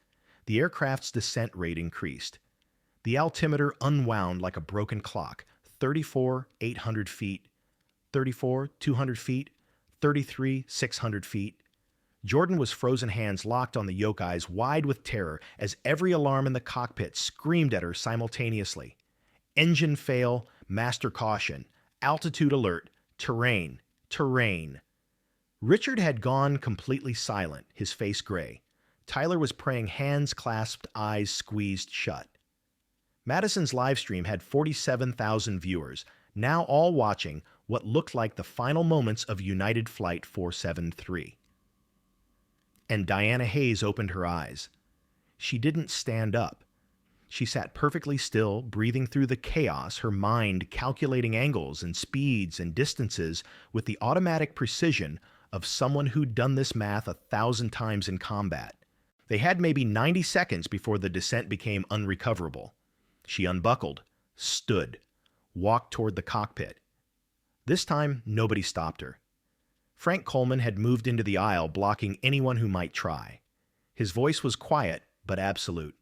The aircraft's descent rate increased. The altimeter unwound like a broken clock. 34, 800 feet. 34, 200 feet. 33, 600 feet. Jordan was frozen hands locked on the yoke, eyes wide with terror as every alarm in the cockpit screamed at her simultaneously. Engine fail, master caution, altitude alert, terrain, terrain. Richard had gone completely silent, his face gray. Tyler was praying, hands clasped, eyes squeezed shut. Madison's livestream had 47,000 viewers, now all watching what looked like the final moments of United Flight 473. And Diana Hayes opened her eyes. She didn't stand up. She sat perfectly still, breathing through the chaos, her mind calculating angles and speeds and distances with the automatic precision of someone who'd done this math 1,000 times in combat. They had maybe 90 seconds before the descent became unrecoverable. She unbuckled, stood, walked toward the cockpit. This time, nobody stopped her. Frank Coleman had moved into the aisle, blocking anyone who might try. His voice was quiet, but absolute.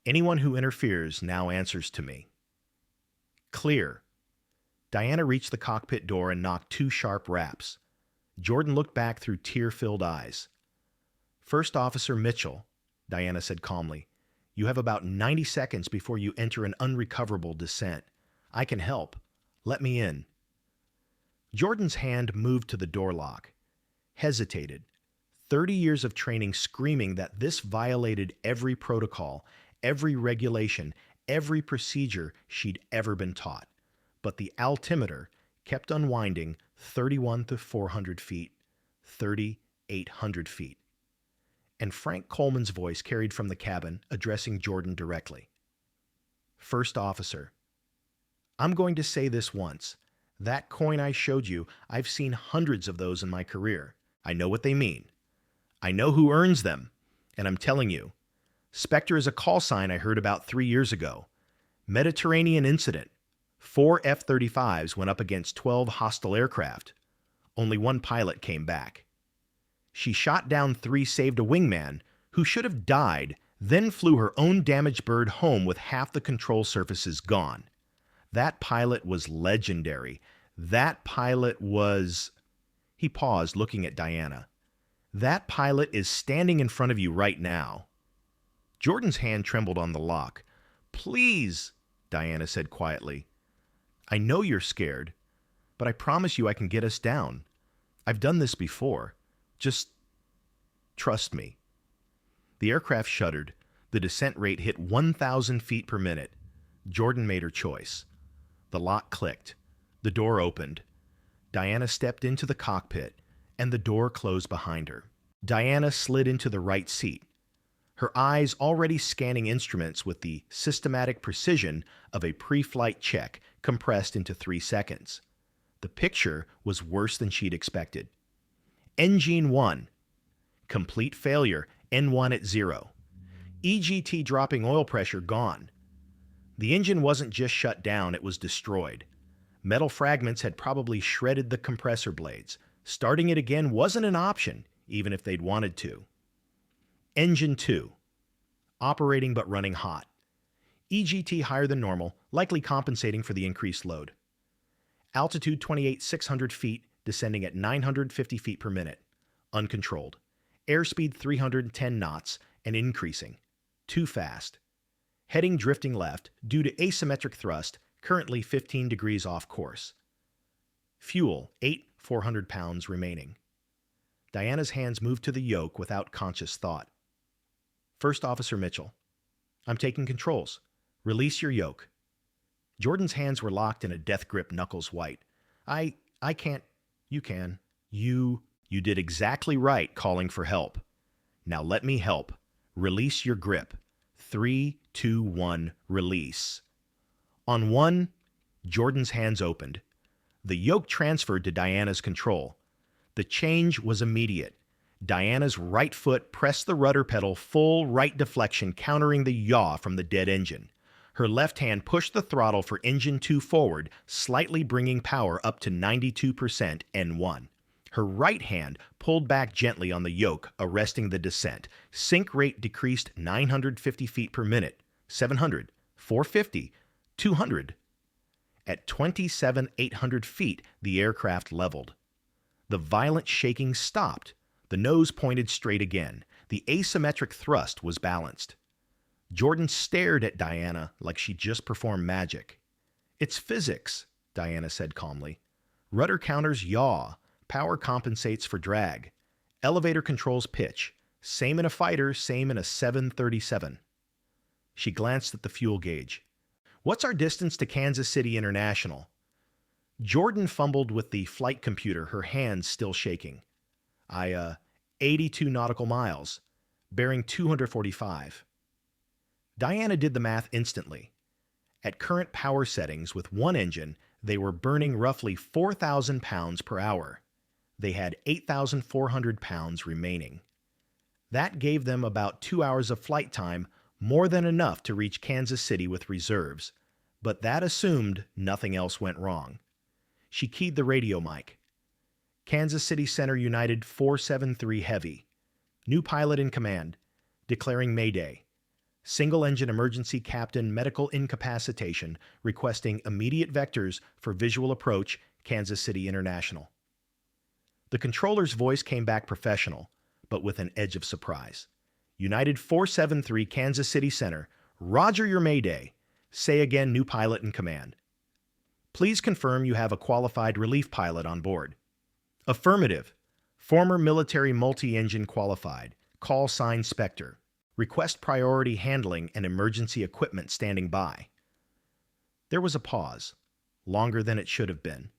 Anyone who interferes now answers to me. Clear. Diana reached the cockpit door and knocked 2 sharp raps. Jordan looked back through tear-filled eyes. First Officer Mitchell, Diana said calmly, you have about 90 seconds before you enter an unrecoverable descent. I can help. Let me in. Jordan's hand moved to the door lock. Hesitated. 30 years of training screaming that this violated every protocol, every regulation, every procedure she'd ever been taught. But the altimeter kept unwinding 31 to 400 feet, 3,800 feet. And Frank Coleman's voice carried from the cabin, addressing Jordan directly. First Officer, I'm going to say this once. That coin I showed you, I've seen hundreds of those in my career. I know what they mean. I know who earns them. And I'm telling you, Spectre is a call sign I heard about 3 years ago. Mediterranean incident. 4 F-35s went up against 12 hostile aircraft. Only 1 pilot came back. She shot down 3, saved a wingman who should have died, then flew her own damaged bird home with half the control surfaces gone. That pilot was legendary. That pilot was... He paused, looking at Diana. That pilot is standing in front of you right now. Jordan's hand trembled on the lock. Please, Diana said quietly. I know you're scared, but I promise you I can get us down. I've done this before. Just trust me. The aircraft shuddered. The descent rate hit 1,000 feet per minute. Jordan made her choice. The lock clicked. The door opened. Diana stepped into the cockpit, and the door closed behind her. Diana slid into the right seat, her eyes already scanning instruments with the systematic precision of a pre-flight check compressed into 3 seconds. The picture was worse than she'd expected. Engine 1. Complete failure. N1 at 0. EGT dropping oil pressure gone. The engine wasn't just shut down, it was destroyed. Metal fragments had probably shredded the compressor blades. Starting it again wasn't an option, even if they'd wanted to. Engine 2. Operating but running hot. EGT higher than normal, likely compensating for the increased load. Altitude 28,600 feet, descending at 950 feet per minute. Uncontrolled. Airspeed 310 knots and increasing. Too fast. Heading drifting left due to asymmetric thrust, currently 15 degrees off course. Fuel, 400 pounds remaining. Diana's hands moved to the yoke without conscious thought. First Officer Mitchell. I'm taking controls. Release your yoke. Jordan's hands were locked in a death grip, knuckles white. I can't. You can. You did exactly right calling for help. Now let me help. Release your grip. 3, 2, 1, release. On 1, Jordan's hands opened. The yoke transferred to Diana's control. The change was immediate. Diana's right foot pressed the rudder pedal, full right deflection, countering the yaw from the dead engine. Her left hand pushed the throttle for engine 2 forward, slightly bringing power up to 92% N1. Her right hand pulled back gently on the yoke, arresting the descent. Sync rate decreased 950 feet per minute, 700, 450, 200. At 27,800 feet, the aircraft leveled. The violent shaking stopped. The nose pointed straight again. The asymmetric thrust was balanced. Jordan stared at Diana like she just performed magic. It's physics, Diana said calmly. Rudder counters yaw. Power compensates for drag. Elevator controls pitch. Same in a fighter, same in a 737. She glanced at the fuel gauge. What's our distance to Kansas City International? Jordan fumbled with the flight computer, her hands still shaking. 82 nautical miles, bearing 245. Diana did the math instantly. At current power settings with one engine, they were burning roughly 4,000 pounds per hour. They had 8,400 pounds remaining. That gave them about 2 hours of flight time, more than enough to reach Kansas City with reserves. But that assumed nothing else went wrong. She keyed the radio mic. Kansas City Center United 473 Heavy. New pilot in command. Declaring Mayday. Single-engine emergency captain medical incapacitation, requesting immediate vectors for visual approach, Kansas City International. The controller's voice came back professional, but with an edge of surprise. United 473 Kansas City Center. Roger your Mayday. Say again, new pilot in command. Please confirm you have a qualified relief pilot on board. Affirmative. Former military multi-engine qualified. Call sign Spectre. Request priority handling and emergency equipment standing by. There was a pause, longer than it should have been.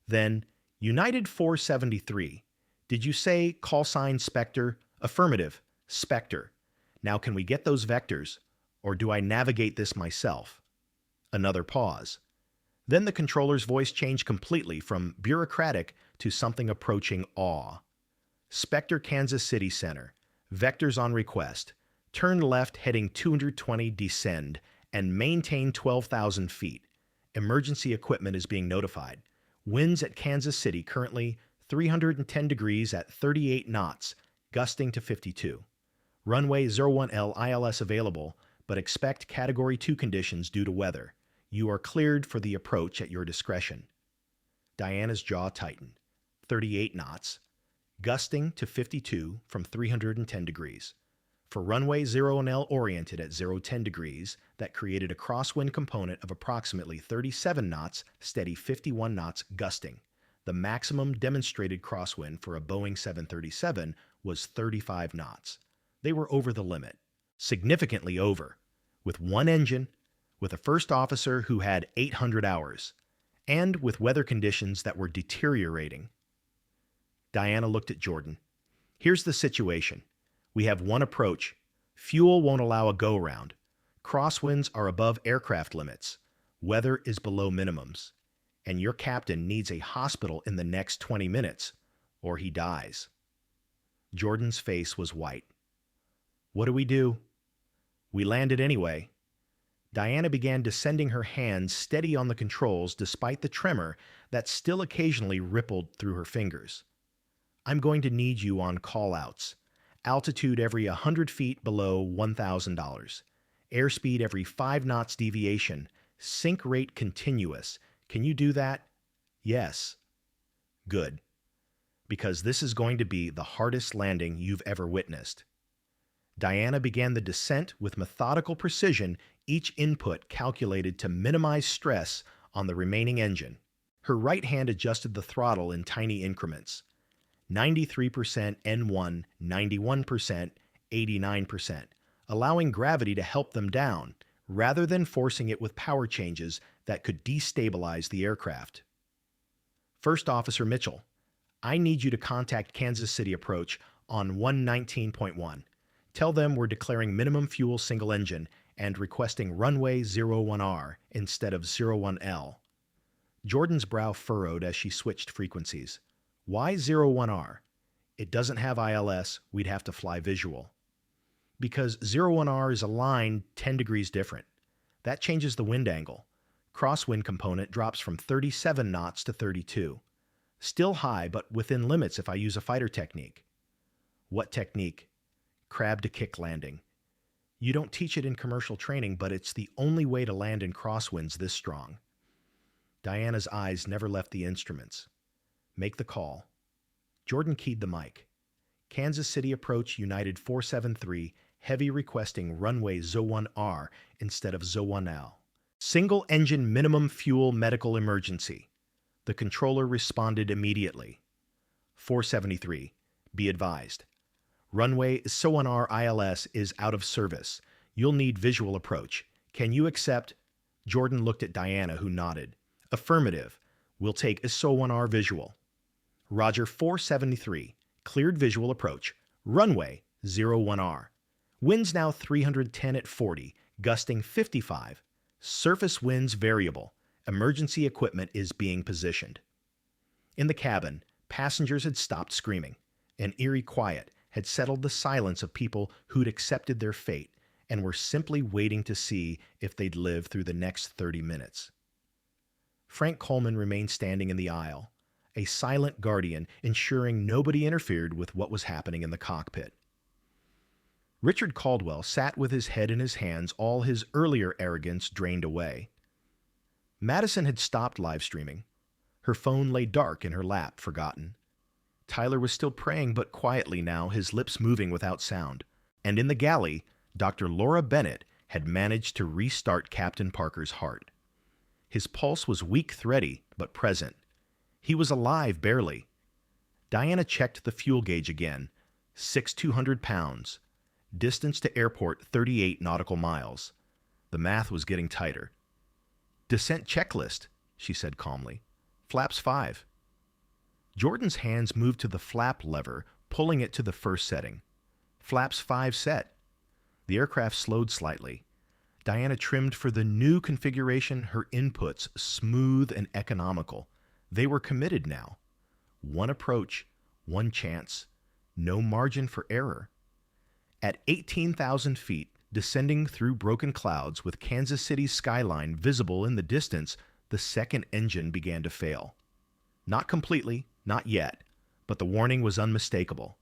Then, United 473, did you say call sign Spectre? Affirmative, Spectre. Now can we get those vectors, or do I navigate this myself? Another pause. Then the controller's voice changed completely from bureaucratic to something approaching awe. Spectre, Kansas City Center. Vectors on request. Turn left heading 220, descend, and maintain 12,000 feet. Emergency equipment is being notified. Winds at Kansas City currently 310 degrees at 38 knots, gusting to 52. Runway 01L ILS available, but expect Category 2 conditions due to weather. You are cleared for the approach at your discretion. Diana's jaw tightened. 38 knots. Gusting to 52 from 310 degrees. For runway 0L oriented at 010 degrees, that created a crosswind component of approximately 37 knots, steady 51 knots gusting. The maximum demonstrated crosswind for a Boeing 737 was 35 knots. They were over the limit, significantly over, with one engine, with a first officer who had 800 hours, and with weather conditions that were deteriorating. Diana looked at Jordan. Here's the situation. We have one approach. Fuel won't allow a go-round. Crosswinds are above aircraft limits. Weather is below minimums. And your captain needs a hospital in the next 20 minutes, or he dies. Jordan's face was white. What do we do? We landed anyway. Diana began descending, her hands steady on the controls despite the tremor that still occasionally rippled through her fingers. I'm going to need you on call-outs. Altitude every 100 feet below $1,000. Airspeed every 5 knots deviation. Sync rate continuous. Can you do that? Yes. Good. Because this is going to be the hardest landing you've ever witnessed. Diana began the descent with methodical precision, each input calculated to minimize stress on the remaining engine. Her right hand adjusted the throttle in tiny increments. 93% N1, 91%, 89%, allowing gravity to help them down, rather than forcing it with power changes that could destabilize the aircraft. First Officer Mitchell, I need you to contact Kansas City Approach on 119.1. Tell them we're declaring minimum fuel single engine and requesting runway 01R instead of 01L. Jordan's brow furrowed as she switched frequencies. Why 01R? It doesn't have ILS, we'd have to fly visual. Because 01R is aligned 10 degrees different. That changes the wind angle. Crosswind component drops from 37 knots to 32. Still high, but within limits if I use a fighter technique. What technique? Crab to kick landing. You don't teach it in commercial training, but it's the only way to land in crosswinds this strong. Diana's eyes never left the instruments. Make the call. Jordan keyed the mic. Kansas City Approach United 473, heavy requesting runway 01R instead of 01L. Single engine minimum fuel medical emergency. The controller responded immediately. 473, be advised. Runway 01R ILS is out of service. You'll need visual approach. Can you accept? Jordan looked at Diana, who nodded. Affirmative. We'll take ISO-1R visual. Roger 473. Cleared visual approach. Runway 01R. Winds now 310 at 40, gusting 55. Surface winds variable. Emergency equipment is being positioned. In the cabin, passengers had stopped screaming. An eerie quiet had settled the silence of people who'd accepted their fate and were simply waiting to see if they'd live through the next 30 minutes. Frank Coleman remained standing in the aisle, a silent guardian ensuring nobody interfered with what was happening in the cockpit. Richard Caldwell sat with his head in his hands, all his earlier arrogance drained away. Madison had stopped live streaming. Her phone lay dark in her lap, forgotten. Tyler was still praying, but quietly now, his lips moving without sound. And in the galley, Dr. Laura Bennett had managed to restart Captain Parker's heart. His pulse was weak, thready, but present. He was alive, barely. Diana checked the fuel gauge again. 6,200 pounds. Distance to airport 38 nautical miles. The math was getting tighter. Descent checklist, she said calmly. Flaps 5. Jordan's hands moved to the flap lever, pulling it to the first setting. Flaps 5 set. The aircraft slowed slightly. Diana trimmed for the new configuration, her inputs smooth and economical. They were committed now. One approach, one chance, no margin for error. At 18,000 feet, descending through broken clouds with Kansas City's skyline visible in the distance, the second engine began to fail. Not completely, not yet, but the warning was unmistakable.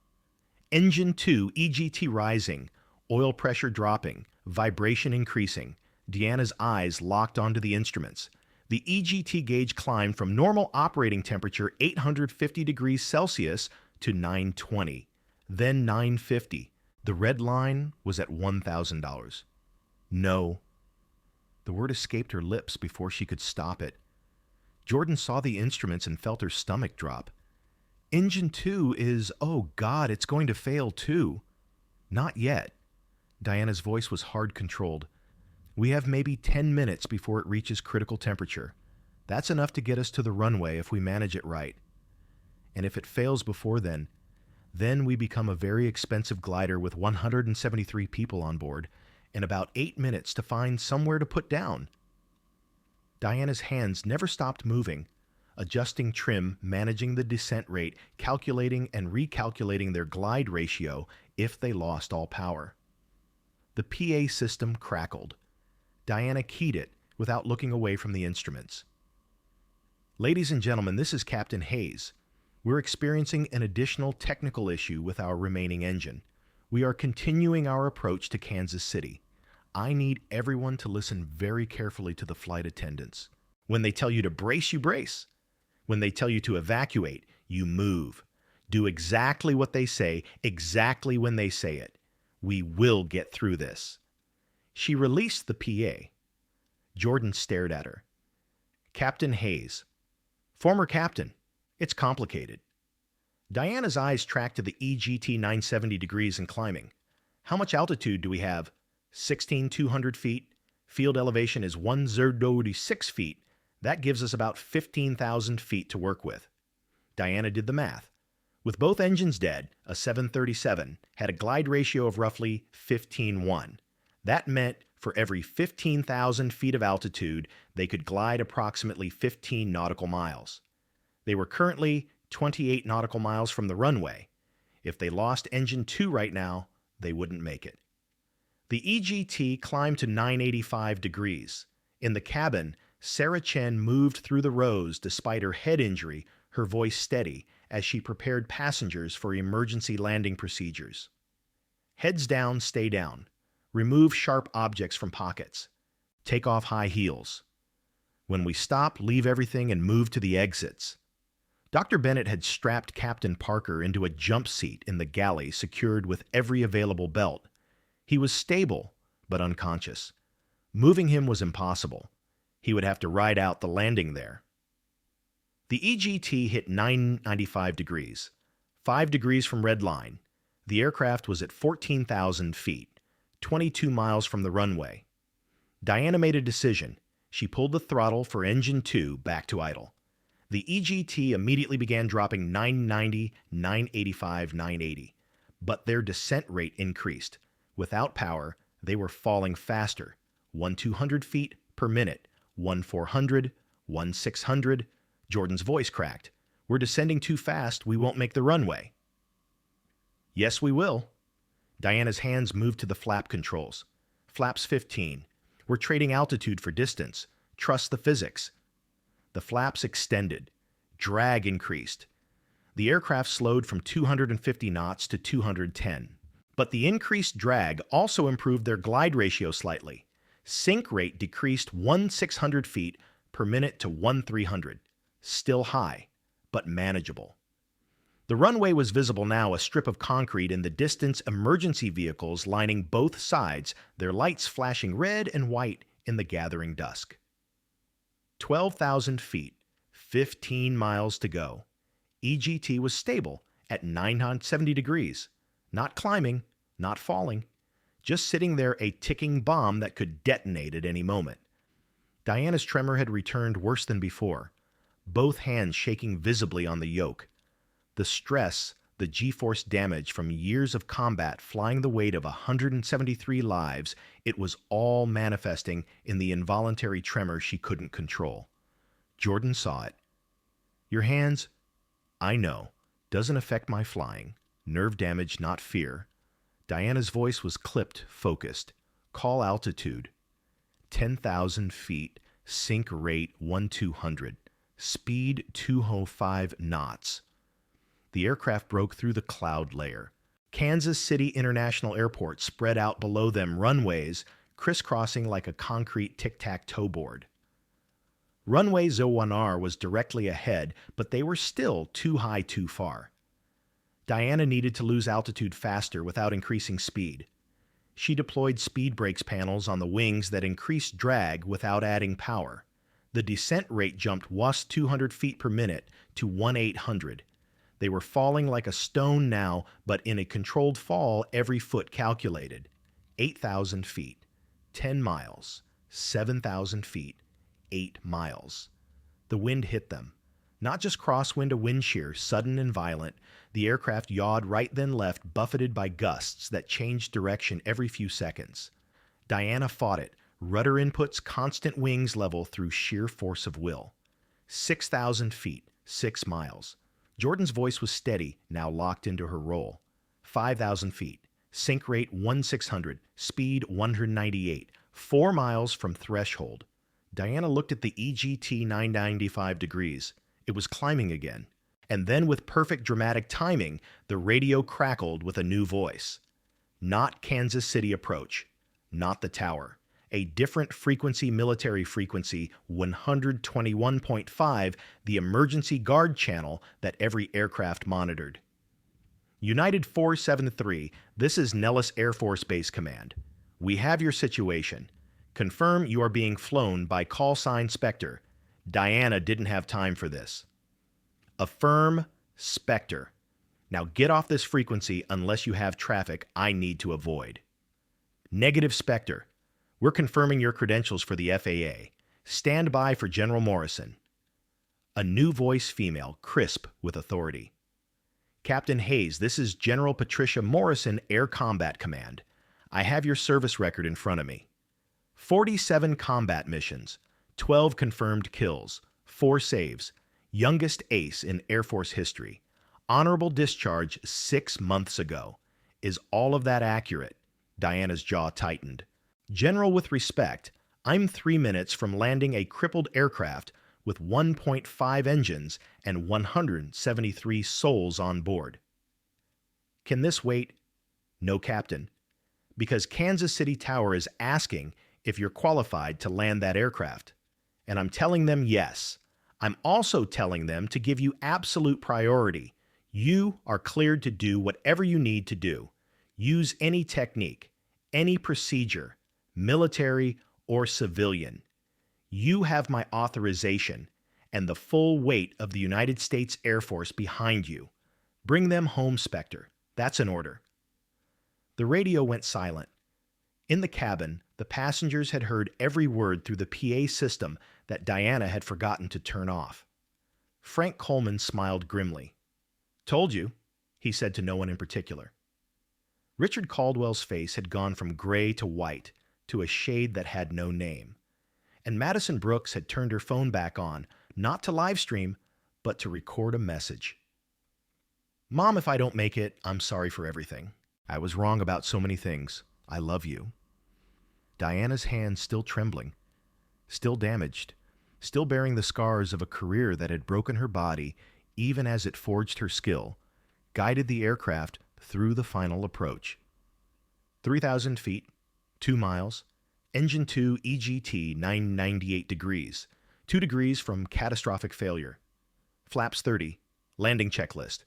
Engine 2 EGT rising, oil pressure dropping, vibration increasing. Deanna's eyes locked onto the instruments. The EGT gauge climbed from normal operating temperature 850 degrees Celsius to 920, then 950. The red line was at $1,000. No. The word escaped her lips before she could stop it. Jordan saw the instruments and felt her stomach drop. Engine 2 is, oh God, it's going to fail too. Not yet. Diana's voice was hard controlled. We have maybe 10 minutes before it reaches critical temperature. That's enough to get us to the runway if we manage it right. And if it fails before then we become a very expensive glider with 173 people on board and about 8 minutes to find somewhere to put down. Diana's hands never stopped moving, adjusting trim, managing the descent rate, calculating and recalculating their glide ratio if they lost all power. The PA system crackled. Diana keyed it without looking away from the instruments. Ladies and gentlemen, this is Captain Hayes. We're experiencing an additional technical issue with our remaining engine. We are continuing our approach to Kansas City. I need everyone to listen very carefully to the flight attendants. When they tell you to brace, you brace. When they tell you to evacuate, you move. Do exactly what they say, exactly when they say it. We will get through this. She released the PA. Jordan stared at her. Captain Hayes. Former captain. It's complicated. Diana's eyes tracked to the EGT 970 degrees and climbing. How much altitude do we have? 16,200 feet. Field elevation is 1,036 feet. That gives us about 15,000 feet to work with. Diana did the math. With both engines dead, a 737 had a glide ratio of roughly 15:1. That meant for every 15,000 feet of altitude, they could glide approximately 15 nautical miles. They were currently 28 nautical miles from the runway. If they lost engine 2 right now, they wouldn't make it. The EGT climbed to 985 degrees. In the cabin, Sarah Chen moved through the rows despite her head injury, her voice steady, as she prepared passengers for emergency landing procedures. Heads down, stay down. Remove sharp objects from pockets. Take off high heels. When we stop, leave everything and move to the exits. Dr. Bennett had strapped Captain Parker into a jump seat in the galley secured with every available belt. He was stable, but unconscious. Moving him was impossible. He would have to ride out the landing there. The EGT hit 995 degrees, 5 degrees from red line. The aircraft was at 14,000 feet, 22 miles from the runway. Diana made a decision. She pulled the throttle for engine 2 back to idle. The EGT immediately began dropping 990, 985, 980. But their descent rate increased. Without power, they were falling faster. 1,200 feet per minute, 1,400, 1,600. Jordan's voice cracked. We're descending too fast. We won't make the runway. Yes, we will. Diana's hands moved to the flap controls. Flaps 15. We're trading altitude for distance. Trust the physics. The flaps extended. Drag increased. The aircraft slowed from 250 knots to 210. But the increased drag also improved their glide ratio slightly. Sink rate decreased 1,600 feet per minute to 1,300. Still high, but manageable. The runway was visible now, a strip of concrete in the distance, emergency vehicles lining both sides, their lights flashing red and white in the gathering dusk. 12,000 feet, 15 miles to go. EGT was stable at 970 degrees, not climbing, not falling, just sitting there, a ticking bomb that could detonate at any moment. Diana's tremor had returned worse than before, both hands shaking visibly on the yoke. The stress, the G-force damage from years of combat flying the weight of 173 lives, it was all manifesting in the involuntary tremor she couldn't control. Jordan saw it. Your hands, I know, doesn't affect my flying. Nerve damage, not fear. Diana's voice was clipped, focused. Call altitude. 10,000 feet, sink rate 1,200. Speed 205 knots. The aircraft broke through the cloud layer. Kansas City International Airport spread out below them, runways crisscrossing like a concrete tic-tac-toe board. Runway 01R was directly ahead, but they were still too high too far. Diana needed to lose altitude faster without increasing speed. She deployed speed brakes panels on the wings that increased drag without adding power. The descent rate jumped 200 feet per minute to 1,800. They were falling like a stone now, but in a controlled fall, every foot calculated. 8,000 feet, 10 miles, 7,000 feet, 8 miles. The wind hit them. Not just crosswind, a wind shear, sudden and violent. The aircraft yawed right then left, buffeted by gusts that changed direction every few seconds. Diana fought it. Rudder inputs, constant wings level through sheer force of will. 6,000 feet, 6 miles. Jordan's voice was steady, now locked into her role. 5,000 feet, Sync rate 1600, speed 198, 4 miles from threshold. Diana looked at the EGT 995 degrees. It was climbing again. And then with perfect dramatic timing, the radio crackled with a new voice. Not Kansas City approach. Not the tower. A different frequency, military frequency, 121.5, the emergency guard channel that every aircraft monitored. United 473, this is Nellis Air Force Base Command. We have your situation. Confirm you are being flown by call sign Spectre. Diana didn't have time for this. Affirm Spectre. Now get off this frequency unless you have traffic I need to avoid. Negative Spectre. We're confirming your credentials for the FAA. Stand by for General Morrison. A new voice female, crisp with authority. Captain Hayes, this is General Patricia Morrison, Air Combat Command. I have your service record in front of me. 47 combat missions, 12 confirmed kills, 4 saves, youngest ace in Air Force history. Honorable discharge 6 months ago. Is all of that accurate? Diana's jaw tightened. General, with respect, I'm 3 minutes from landing a crippled aircraft with 1.5 engines and 173 souls on board. Can this wait? No, Captain. Because Kansas City Tower is asking if you're qualified to land that aircraft. And I'm telling them yes. I'm also telling them to give you absolute priority. You are cleared to do whatever you need to do. Use any technique, any procedure, military or civilian. You have my authorization and the full weight of the United States Air Force behind you. Bring them home, Spectre. That's an order. The radio went silent. In the cabin, the passengers had heard every word through the PA system that Diana had forgotten to turn off. Frank Coleman smiled grimly. Told you, he said to no one in particular. Richard Caldwell's face had gone from gray to white to a shade that had no name. And Madison Brooks had turned her phone back on, not to live stream, but to record a message. Mom, if I don't make it, I'm sorry for everything. I was wrong about so many things. I love you. Diana's hand still trembling, still damaged, still bearing the scars of a career that had broken her body even as it forged her skill, guided the aircraft through the final approach. 3,000 feet, 2 miles, engine 2 EGT 998 degrees, 2 degrees from catastrophic failure. Flaps 30, landing checklist.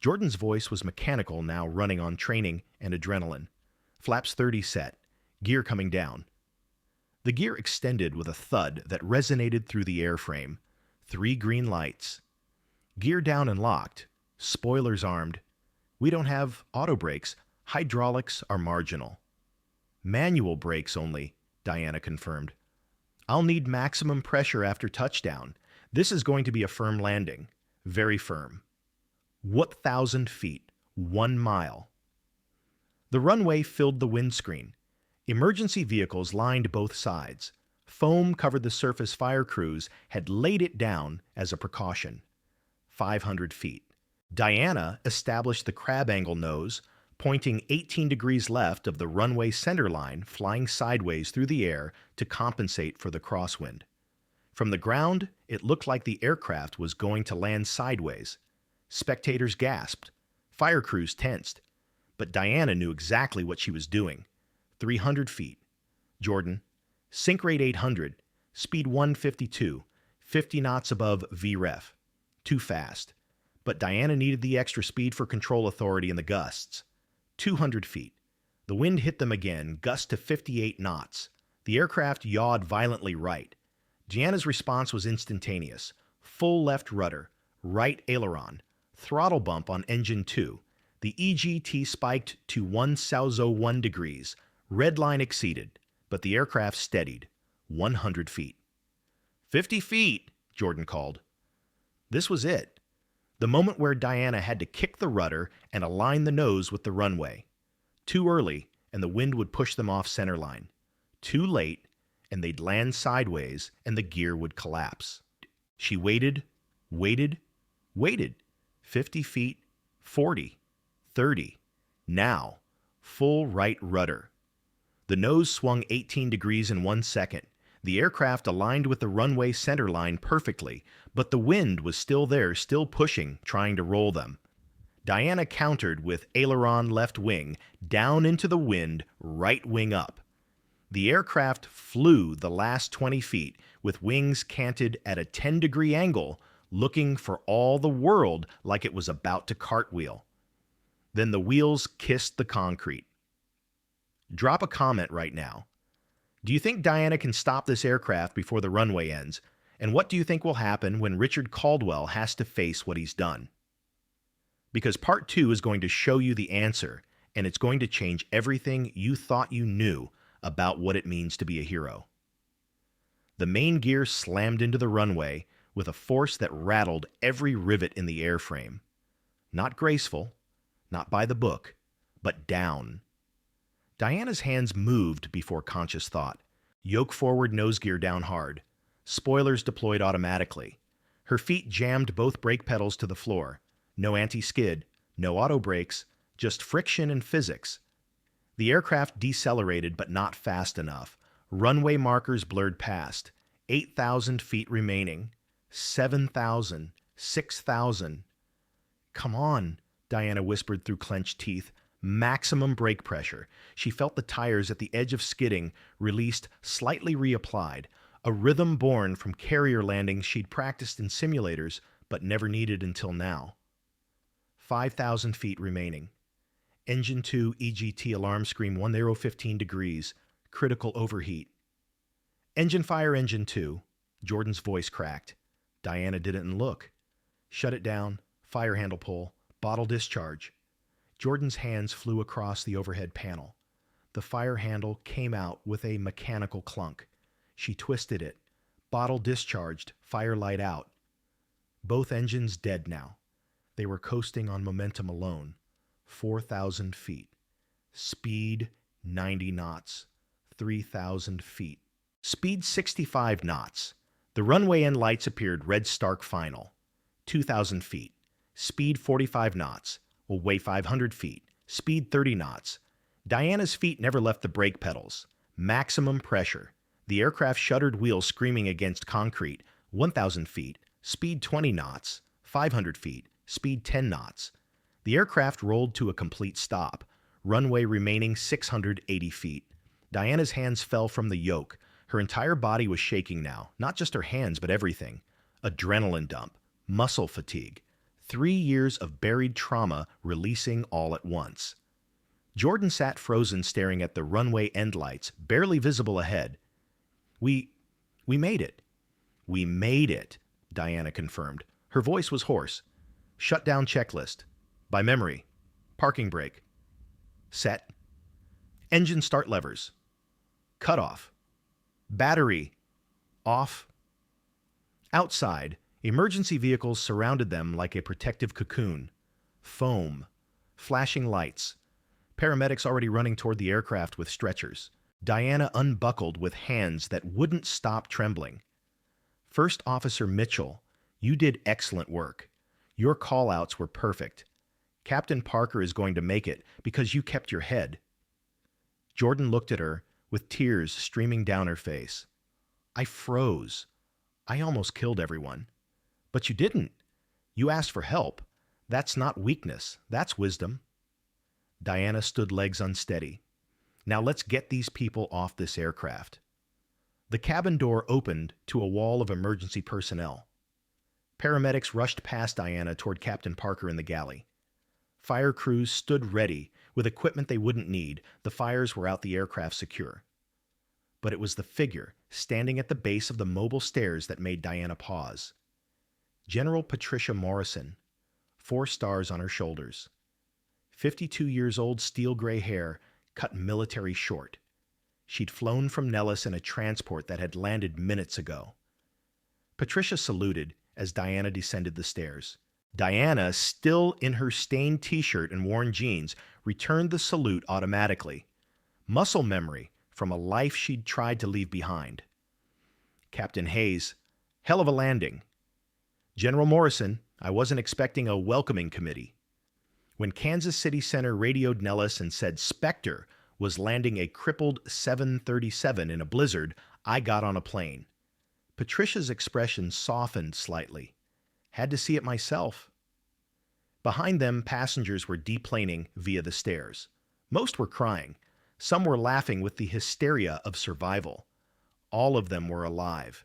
Jordan's voice was mechanical now, running on training and adrenaline. Flaps 30 set, gear coming down. The gear extended with a thud that resonated through the airframe. 3 green lights. Gear down and locked. Spoilers armed. We don't have auto brakes. Hydraulics are marginal. Manual brakes only, Diana confirmed. I'll need maximum pressure after touchdown. This is going to be a firm landing. Very firm. What 1,000 feet? 1 mile. The runway filled the windscreen. Emergency vehicles lined both sides. Foam covered the surface. Fire crews had laid it down as a precaution. 500 feet. Diana established the crab angle nose, pointing 18 degrees left of the runway center line, flying sideways through the air to compensate for the crosswind. From the ground, it looked like the aircraft was going to land sideways. Spectators gasped. Fire crews tensed. But Diana knew exactly what she was doing. 300 feet. Jordan, sync rate 800, speed 152, 50 knots above VREF. Too fast. But Diana needed the extra speed for control authority in the gusts. 200 feet. The wind hit them again, gust to 58 knots. The aircraft yawed violently right. Diana's response was instantaneous. Full left rudder, right aileron, throttle bump on engine 2. The EGT spiked to 1,001 degrees. Red line exceeded, but the aircraft steadied. 100 feet. 50 feet, Jordan called. This was it. The moment where Diana had to kick the rudder and align the nose with the runway. Too early, and the wind would push them off centerline. Too late, and they'd land sideways, and the gear would collapse. She waited, waited, waited. 50 feet, 40, 30. Now, full right rudder. The nose swung 18 degrees in 1 second. The aircraft aligned with the runway center line perfectly, but the wind was still there, still pushing, trying to roll them. Diana countered with aileron left wing, down into the wind, right wing up. The aircraft flew the last 20 feet with wings canted at a 10-degree angle, looking for all the world like it was about to cartwheel. Then the wheels kissed the concrete. Drop a comment right now. Do you think Diana can stop this aircraft before the runway ends? And what do you think will happen when Richard Caldwell has to face what he's done? Because part 2 is going to show you the answer, and it's going to change everything you thought you knew about what it means to be a hero. The main gear slammed into the runway with a force that rattled every rivet in the airframe. Not graceful, not by the book, but down. Diana's hands moved before conscious thought. Yoke forward nose gear down hard. Spoilers deployed automatically. Her feet jammed both brake pedals to the floor. No anti-skid, no auto brakes, just friction and physics. The aircraft decelerated, but not fast enough. Runway markers blurred past. 8,000 feet remaining. 7,000. 6,000. Come on, Diana whispered through clenched teeth. Maximum brake pressure. She felt the tires at the edge of skidding, released, slightly reapplied. A rhythm born from carrier landings she'd practiced in simulators, but never needed until now. 5,000 feet remaining. Engine 2 EGT alarm scream 1015 degrees. Critical overheat. Engine fire, engine 2. Jordan's voice cracked. Diana didn't look. Shut it down. Fire handle pull. Bottle discharge. Jordan's hands flew across the overhead panel. The fire handle came out with a mechanical clunk. She twisted it. Bottle discharged. Fire light out. Both engines dead now. They were coasting on momentum alone. 4,000 feet. Speed 90 knots. 3,000 feet. Speed 65 knots. The runway end lights appeared red Stark final. 2,000 feet. Speed 45 knots. Will weigh 500 feet. Speed 30 knots. Diana's feet never left the brake pedals. Maximum pressure. The aircraft shuddered wheels screaming against concrete. 1,000 feet. Speed 20 knots. 500 feet. Speed 10 knots. The aircraft rolled to a complete stop. Runway remaining 680 feet. Diana's hands fell from the yoke. Her entire body was shaking now. Not just her hands, but everything. Adrenaline dump. Muscle fatigue. 3 years of buried trauma releasing all at once. Jordan sat frozen, staring at the runway end lights, barely visible ahead. We made it. We made it, Diana confirmed. Her voice was hoarse. Shutdown checklist. By memory. Parking brake. Set. Engine start levers. Cut off. Battery. Off. Outside, emergency vehicles surrounded them like a protective cocoon. Foam. Flashing lights. Paramedics already running toward the aircraft with stretchers. Diana unbuckled with hands that wouldn't stop trembling. First Officer Mitchell, you did excellent work. Your call-outs were perfect. Captain Parker is going to make it because you kept your head. Jordan looked at her with tears streaming down her face. I froze. I almost killed everyone. But you didn't. You asked for help. That's not weakness. That's wisdom. Diana stood legs unsteady. Now let's get these people off this aircraft. The cabin door opened to a wall of emergency personnel. Paramedics rushed past Diana toward Captain Parker in the galley. Fire crews stood ready with equipment they wouldn't need. The fires were out the aircraft secure. But it was the figure standing at the base of the mobile stairs that made Diana pause. General Patricia Morrison, 4 stars on her shoulders. 52 years old, steel gray hair, cut military short. She'd flown from Nellis in a transport that had landed minutes ago. Patricia saluted as Diana descended the stairs. Diana, still in her stained t-shirt and worn jeans, returned the salute automatically. Muscle memory from a life she'd tried to leave behind. Captain Hayes, hell of a landing. General Morrison, I wasn't expecting a welcoming committee. When Kansas City Center radioed Nellis and said Spectre was landing a crippled 737 in a blizzard, I got on a plane. Patricia's expression softened slightly. Had to see it myself. Behind them, passengers were deplaning via the stairs. Most were crying. Some were laughing with the hysteria of survival. All of them were alive.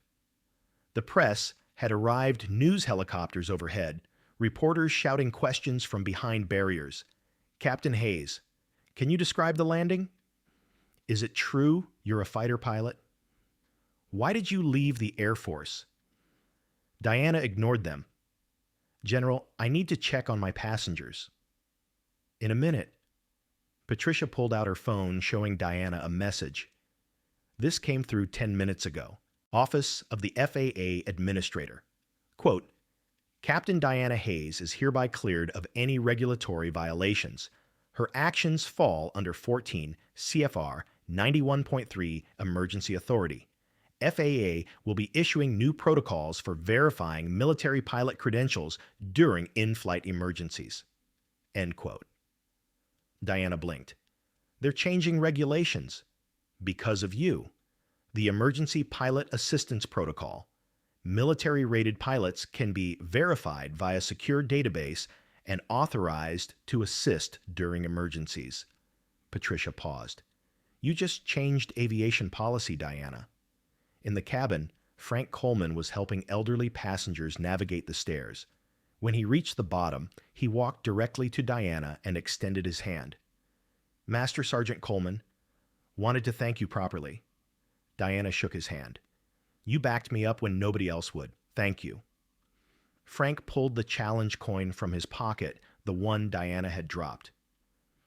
The press had arrived, news helicopters overhead, reporters shouting questions from behind barriers. Captain Hayes, can you describe the landing? Is it true you're a fighter pilot? Why did you leave the Air Force? Diana ignored them. General, I need to check on my passengers. In a minute. Patricia pulled out her phone, showing Diana a message. This came through 10 minutes ago. Office of the FAA Administrator. Quote, Captain Diana Hayes is hereby cleared of any regulatory violations. Her actions fall under 14 CFR 91.3 Emergency Authority. FAA will be issuing new protocols for verifying military pilot credentials during in-flight emergencies. End quote. Diana blinked. They're changing regulations. Because of you. The Emergency Pilot Assistance Protocol. Military-rated pilots can be verified via secure database and authorized to assist during emergencies. Patricia paused. You just changed aviation policy, Diana. In the cabin, Frank Coleman was helping elderly passengers navigate the stairs. When he reached the bottom, he walked directly to Diana and extended his hand. Master Sergeant Coleman, wanted to thank you properly. Diana shook his hand. You backed me up when nobody else would. Thank you. Frank pulled the challenge coin from his pocket, the one Diana had dropped.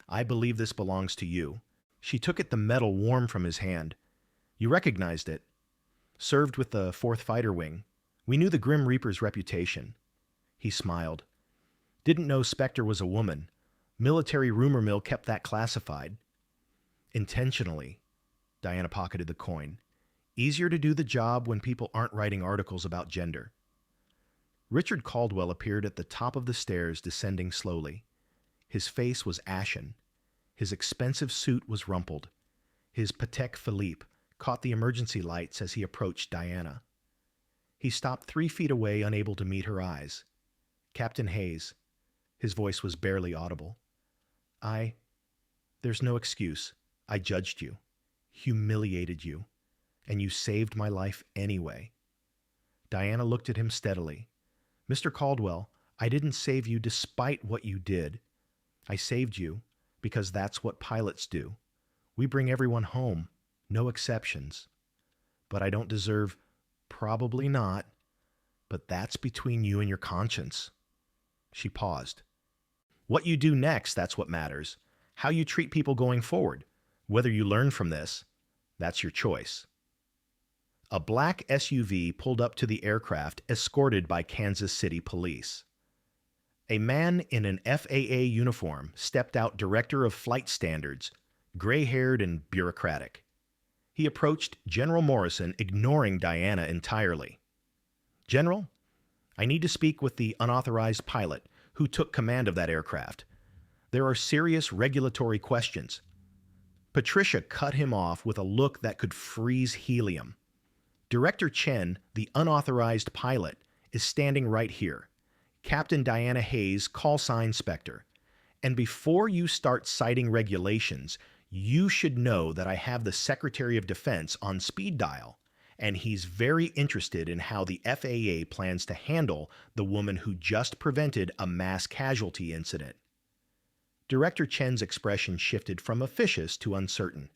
I believe this belongs to you. She took it, the metal warm from his hand. You recognized it. Served with the 4th Fighter Wing. We knew the Grim Reaper's reputation. He smiled. Didn't know Spectre was a woman. Military rumor mill kept that classified. Intentionally. Diana pocketed the coin. Easier to do the job when people aren't writing articles about gender. Richard Caldwell appeared at the top of the stairs, descending slowly. His face was ashen. His expensive suit was rumpled. His Patek Philippe caught the emergency lights as he approached Diana. He stopped 3 feet away, unable to meet her eyes. Captain Hayes. His voice was barely audible. There's no excuse. I judged you, humiliated you, and you saved my life anyway. Diana looked at him steadily. Mr. Caldwell, I didn't save you despite what you did. I saved you because that's what pilots do. We bring everyone home, no exceptions. But I don't deserve, probably not, but that's between you and your conscience. She paused. What you do next, that's what matters. How you treat people going forward. Whether you learn from this, that's your choice. A black SUV pulled up to the aircraft, escorted by Kansas City police. A man in an FAA uniform stepped out, Director of Flight Standards, gray-haired and bureaucratic. He approached General Morrison, ignoring Diana entirely. General, I need to speak with the unauthorized pilot who took command of that aircraft. There are serious regulatory questions. Patricia cut him off with a look that could freeze helium. Director Chen, the unauthorized pilot, is standing right here. Captain Diana Hayes, call sign Spectre. And before you start citing regulations, you should know that I have the Secretary of Defense on speed dial, and he's very interested in how the FAA plans to handle the woman who just prevented a mass casualty incident. Director Chen's expression shifted from officious to uncertain.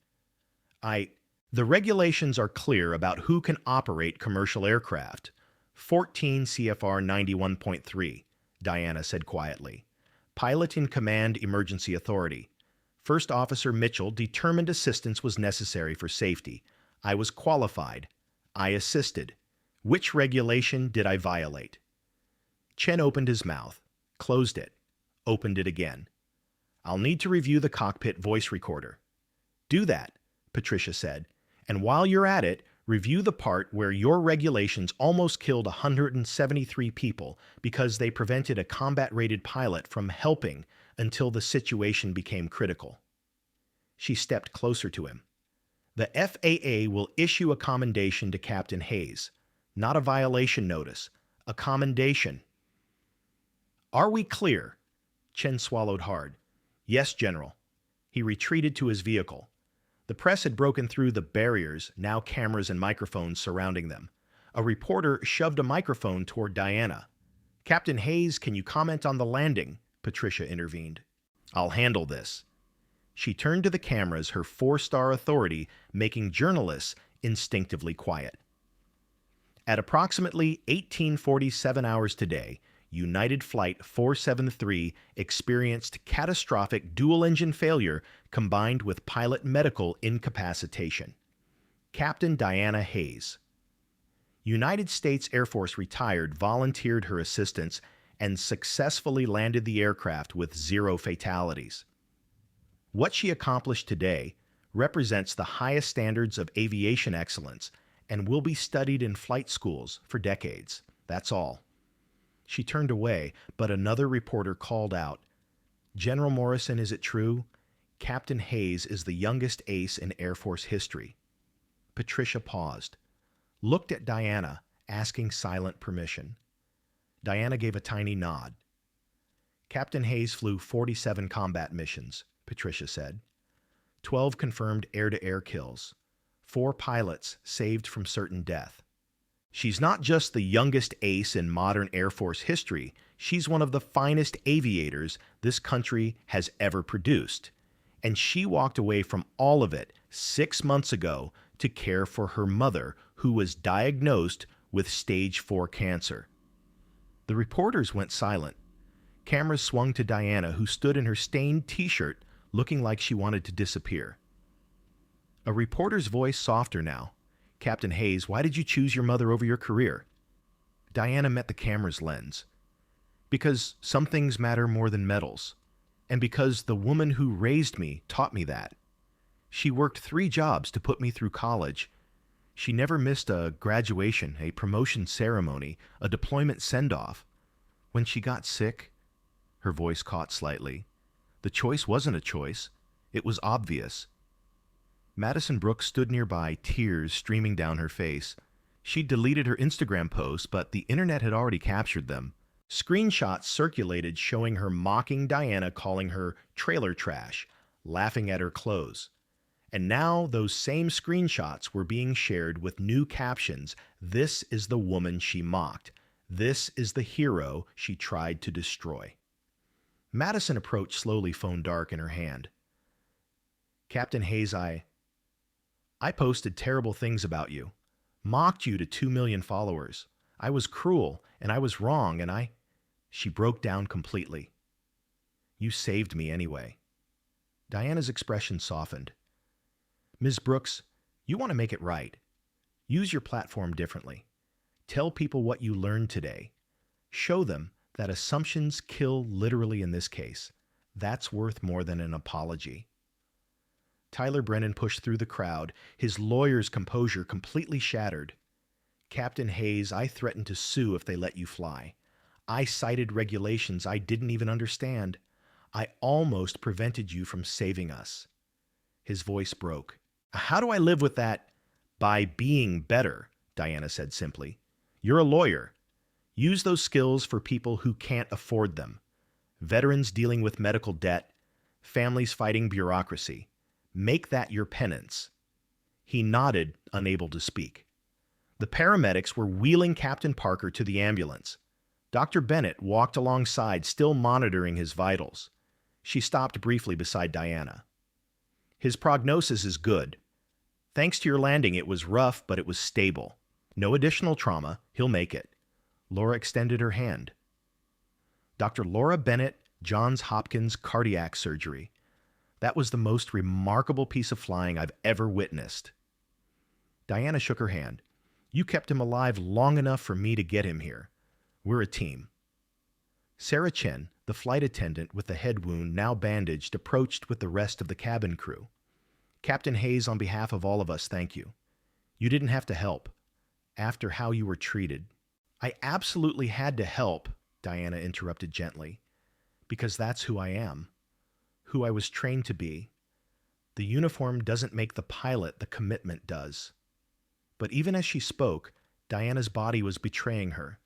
The regulations are clear about who can operate commercial aircraft. 14 CFR 91.3, Diana said quietly. Pilot in Command Emergency Authority. First Officer Mitchell determined assistance was necessary for safety. I was qualified. I assisted. Which regulation did I violate? Chen opened his mouth, closed it, opened it again. I'll need to review the cockpit voice recorder. Do that, Patricia said, and while you're at it, review the part where your regulations almost killed 173 people because they prevented a combat-rated pilot from helping until the situation became critical. She stepped closer to him. The FAA will issue a commendation to Captain Hayes, not a violation notice, a commendation. Are we clear? Chen swallowed hard. Yes, General. He retreated to his vehicle. The press had broken through the barriers, now cameras and microphones surrounding them. A reporter shoved a microphone toward Diana. Captain Hayes, can you comment on the landing? Patricia intervened. I'll handle this. She turned to the cameras, her four-star authority making journalists instinctively quiet. At approximately 1847 hours today, United Flight 473 experienced catastrophic dual-engine failure combined with pilot medical incapacitation. Captain Diana Hayes. United States Air Force retired volunteered her assistance and successfully landed the aircraft with 0 fatalities. What she accomplished today represents the highest standards of aviation excellence and will be studied in flight schools for decades. That's all. She turned away, but another reporter called out, General Morrison, is it true? Captain Hayes is the youngest ace in Air Force history. Patricia paused, looked at Diana, asking silent permission. Diana gave a tiny nod. Captain Hayes flew 47 combat missions, Patricia said. 12 confirmed air-to-air kills. 4 pilots saved from certain death. She's not just the youngest ace in modern Air Force history, she's one of the finest aviators this country has ever produced. And she walked away from all of it 6 months ago to care for her mother, who was diagnosed with stage 4 cancer. The reporters went silent. Cameras swung to Diana, who stood in her stained t-shirt, looking like she wanted to disappear. A reporter's voice softer now. Captain Hayes, why did you choose your mother over your career? Diana met the camera's lens. Because some things matter more than medals. And because the woman who raised me taught me that. She worked 3 jobs to put me through college. She never missed a graduation, a promotion ceremony, a deployment send-off. When she got sick, her voice caught slightly. The choice wasn't a choice. It was obvious. Madison Brooks stood nearby, tears streaming down her face. She'd deleted her Instagram posts, but the internet had already captured them. Screenshots circulated showing her mocking Diana, calling her trailer trash, laughing at her clothes. And now those same screenshots were being shared with new captions. This is the woman she mocked. This is the hero she tried to destroy. Madison approached slowly, phone dark in her hand. Captain Hayes, I posted terrible things about you, mocked you to 2 million followers. I was cruel, and I was wrong, and She broke down completely. You saved me anyway. Diana's expression softened. Ms. Brooks, you want to make it right. Use your platform differently. Tell people what you learned today. Show them that assumptions kill literally in this case. That's worth more than an apology. Tyler Brennan pushed through the crowd, his lawyer's composure completely shattered. Captain Hayes, I threatened to sue if they let you fly. I cited regulations I didn't even understand. I almost prevented you from saving us. His voice broke. How do I live with that? By being better, Diana said simply. You're a lawyer. Use those skills for people who can't afford them. Veterans dealing with medical debt, families fighting bureaucracy. Make that your penance. He nodded, unable to speak. The paramedics were wheeling Captain Parker to the ambulance. Dr. Bennett walked alongside, still monitoring his vitals. She stopped briefly beside Diana. His prognosis is good. Thanks to your landing, it was rough, but it was stable. No additional trauma. He'll make it. Laura extended her hand. Dr. Laura Bennett, Johns Hopkins Cardiac Surgery. That was the most remarkable piece of flying I've ever witnessed. Diana shook her hand. You kept him alive long enough for me to get him here. We're a team. Sarah Chen, the flight attendant with the head wound now bandaged, approached with the rest of the cabin crew. Captain Hayes, on behalf of all of us, thank you. You didn't have to help. After how you were treated. I absolutely had to help, Diana interrupted gently. Because that's who I am, who I was trained to be. The uniform doesn't make the pilot, the commitment does. But even as she spoke, Diana's body was betraying her.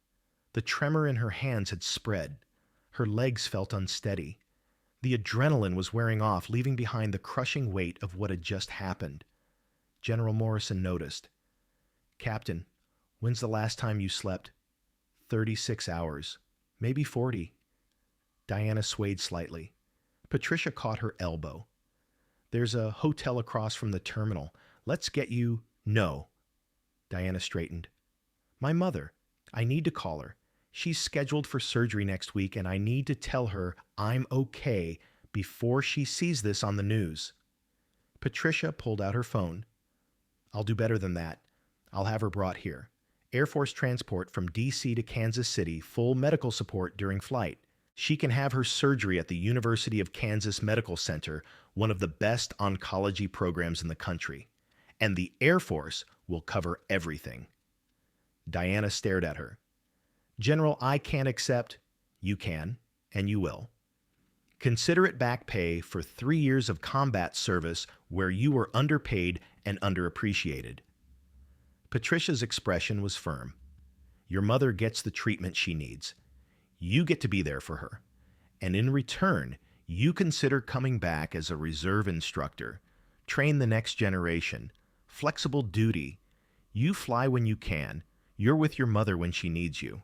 The tremor in her hands had spread. Her legs felt unsteady. The adrenaline was wearing off, leaving behind the crushing weight of what had just happened. General Morrison noticed. "Captain, when's the last time you slept?" 36 hours. Maybe 40. Diana swayed slightly. Patricia caught her elbow. "There's a hotel across from the terminal. Let's get you—" "No." Diana straightened. "My mother. I need to call her. She's scheduled for surgery next week, and I need to tell her I'm okay before she sees this on the news." Patricia pulled out her phone. "I'll do better than that. I'll have her brought here. Air Force transport from D.C. to Kansas City, full medical support during flight. She can have her surgery at the University of Kansas Medical Center, one of the best oncology programs in the country. And the Air Force will cover everything." Diana stared at her. "General, I can't accept—" "You can, and you will. Consider it back pay for 3 years of combat service where you were underpaid and underappreciated." Patricia's expression was firm. "Your mother gets the treatment she needs. You get to be there for her. And in return, you consider coming back as a reserve instructor, train the next generation, flexible duty. You fly when you can. You're with your mother when she needs you."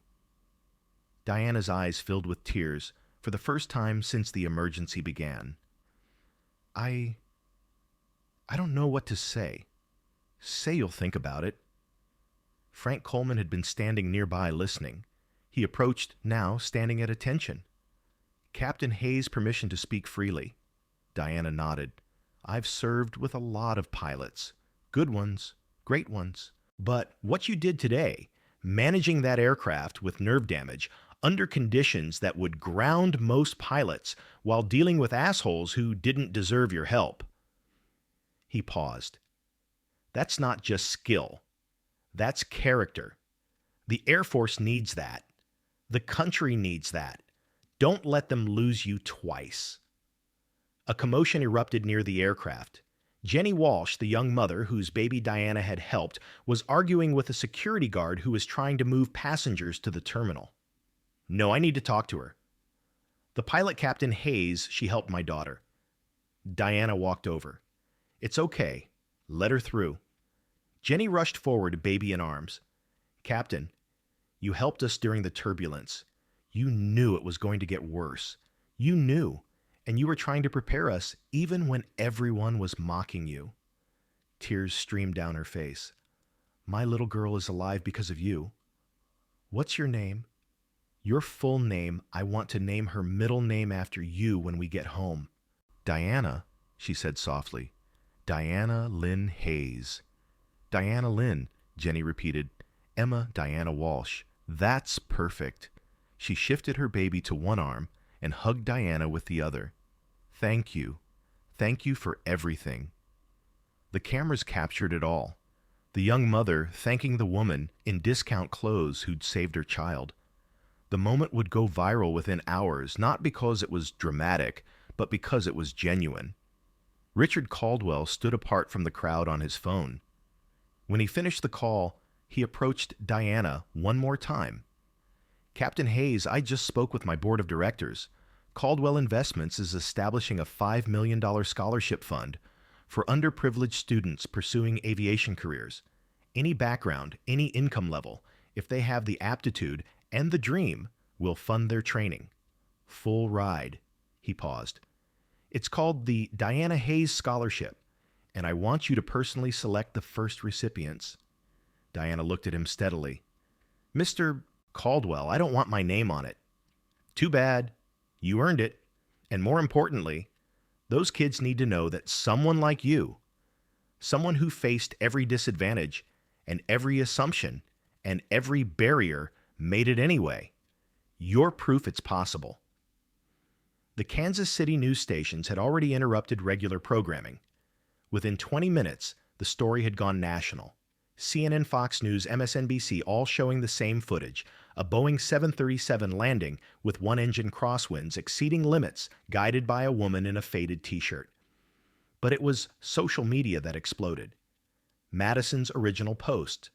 Diana's eyes filled with tears for the first time since the emergency began. I don't know what to say. Say you'll think about it." Frank Coleman had been standing nearby listening. He approached, now standing at attention. "Captain Hayes' permission to speak freely." Diana nodded. "I've served with a lot of pilots. Good ones, great ones. But what you did today, managing that aircraft with nerve damage under conditions that would ground most pilots while dealing with assholes who didn't deserve your help." He paused. "That's not just skill. That's character. The Air Force needs that. The country needs that. Don't let them lose you twice." A commotion erupted near the aircraft. Jenny Walsh, the young mother whose baby Diana had helped, was arguing with a security guard who was trying to move passengers to the terminal. "No, I need to talk to her." "The pilot, Captain Hayes, she helped my daughter." Diana walked over. "It's okay. Let her through." Jenny rushed forward, baby in arms. "Captain, you helped us during the turbulence. You knew it was going to get worse. You knew, and you were trying to prepare us even when everyone was mocking you." Tears streamed down her face. "My little girl is alive because of you." "What's your name?" "Your full name. I want to name her middle name after you when we get home." "Diana," she said softly. "Diana Lynn Hayes." "Diana Lynn," Jenny repeated. "Emma Diana Walsh. That's perfect." She shifted her baby to one arm and hugged Diana with the other. "Thank you. Thank you for everything." The cameras captured it all. The young mother thanking the woman in discount clothes who'd saved her child. The moment would go viral within hours, not because it was dramatic, but because it was genuine. Richard Caldwell stood apart from the crowd on his phone. When he finished the call, he approached Diana one more time. "Captain Hayes, I just spoke with my board of directors. Caldwell Investments is establishing a $5 million scholarship fund for underprivileged students pursuing aviation careers. Any background, any income level, if they have the aptitude and the dream, will fund their training. Full ride." He paused. "It's called the Diana Hayes Scholarship, and I want you to personally select the first recipients." Diana looked at him steadily. "Mr. Caldwell, I don't want my name on it." "Too bad. You earned it. And more importantly, those kids need to know that someone like you, someone who faced every disadvantage and every assumption and every barrier, made it anyway. You're proof it's possible." The Kansas City news stations had already interrupted regular programming. Within 20 minutes, the story had gone national. CNN, Fox News, MSNBC all showing the same footage, a Boeing 737 landing with one-engine crosswinds exceeding limits, guided by a woman in a faded t-shirt. But it was social media that exploded. Madison's original post.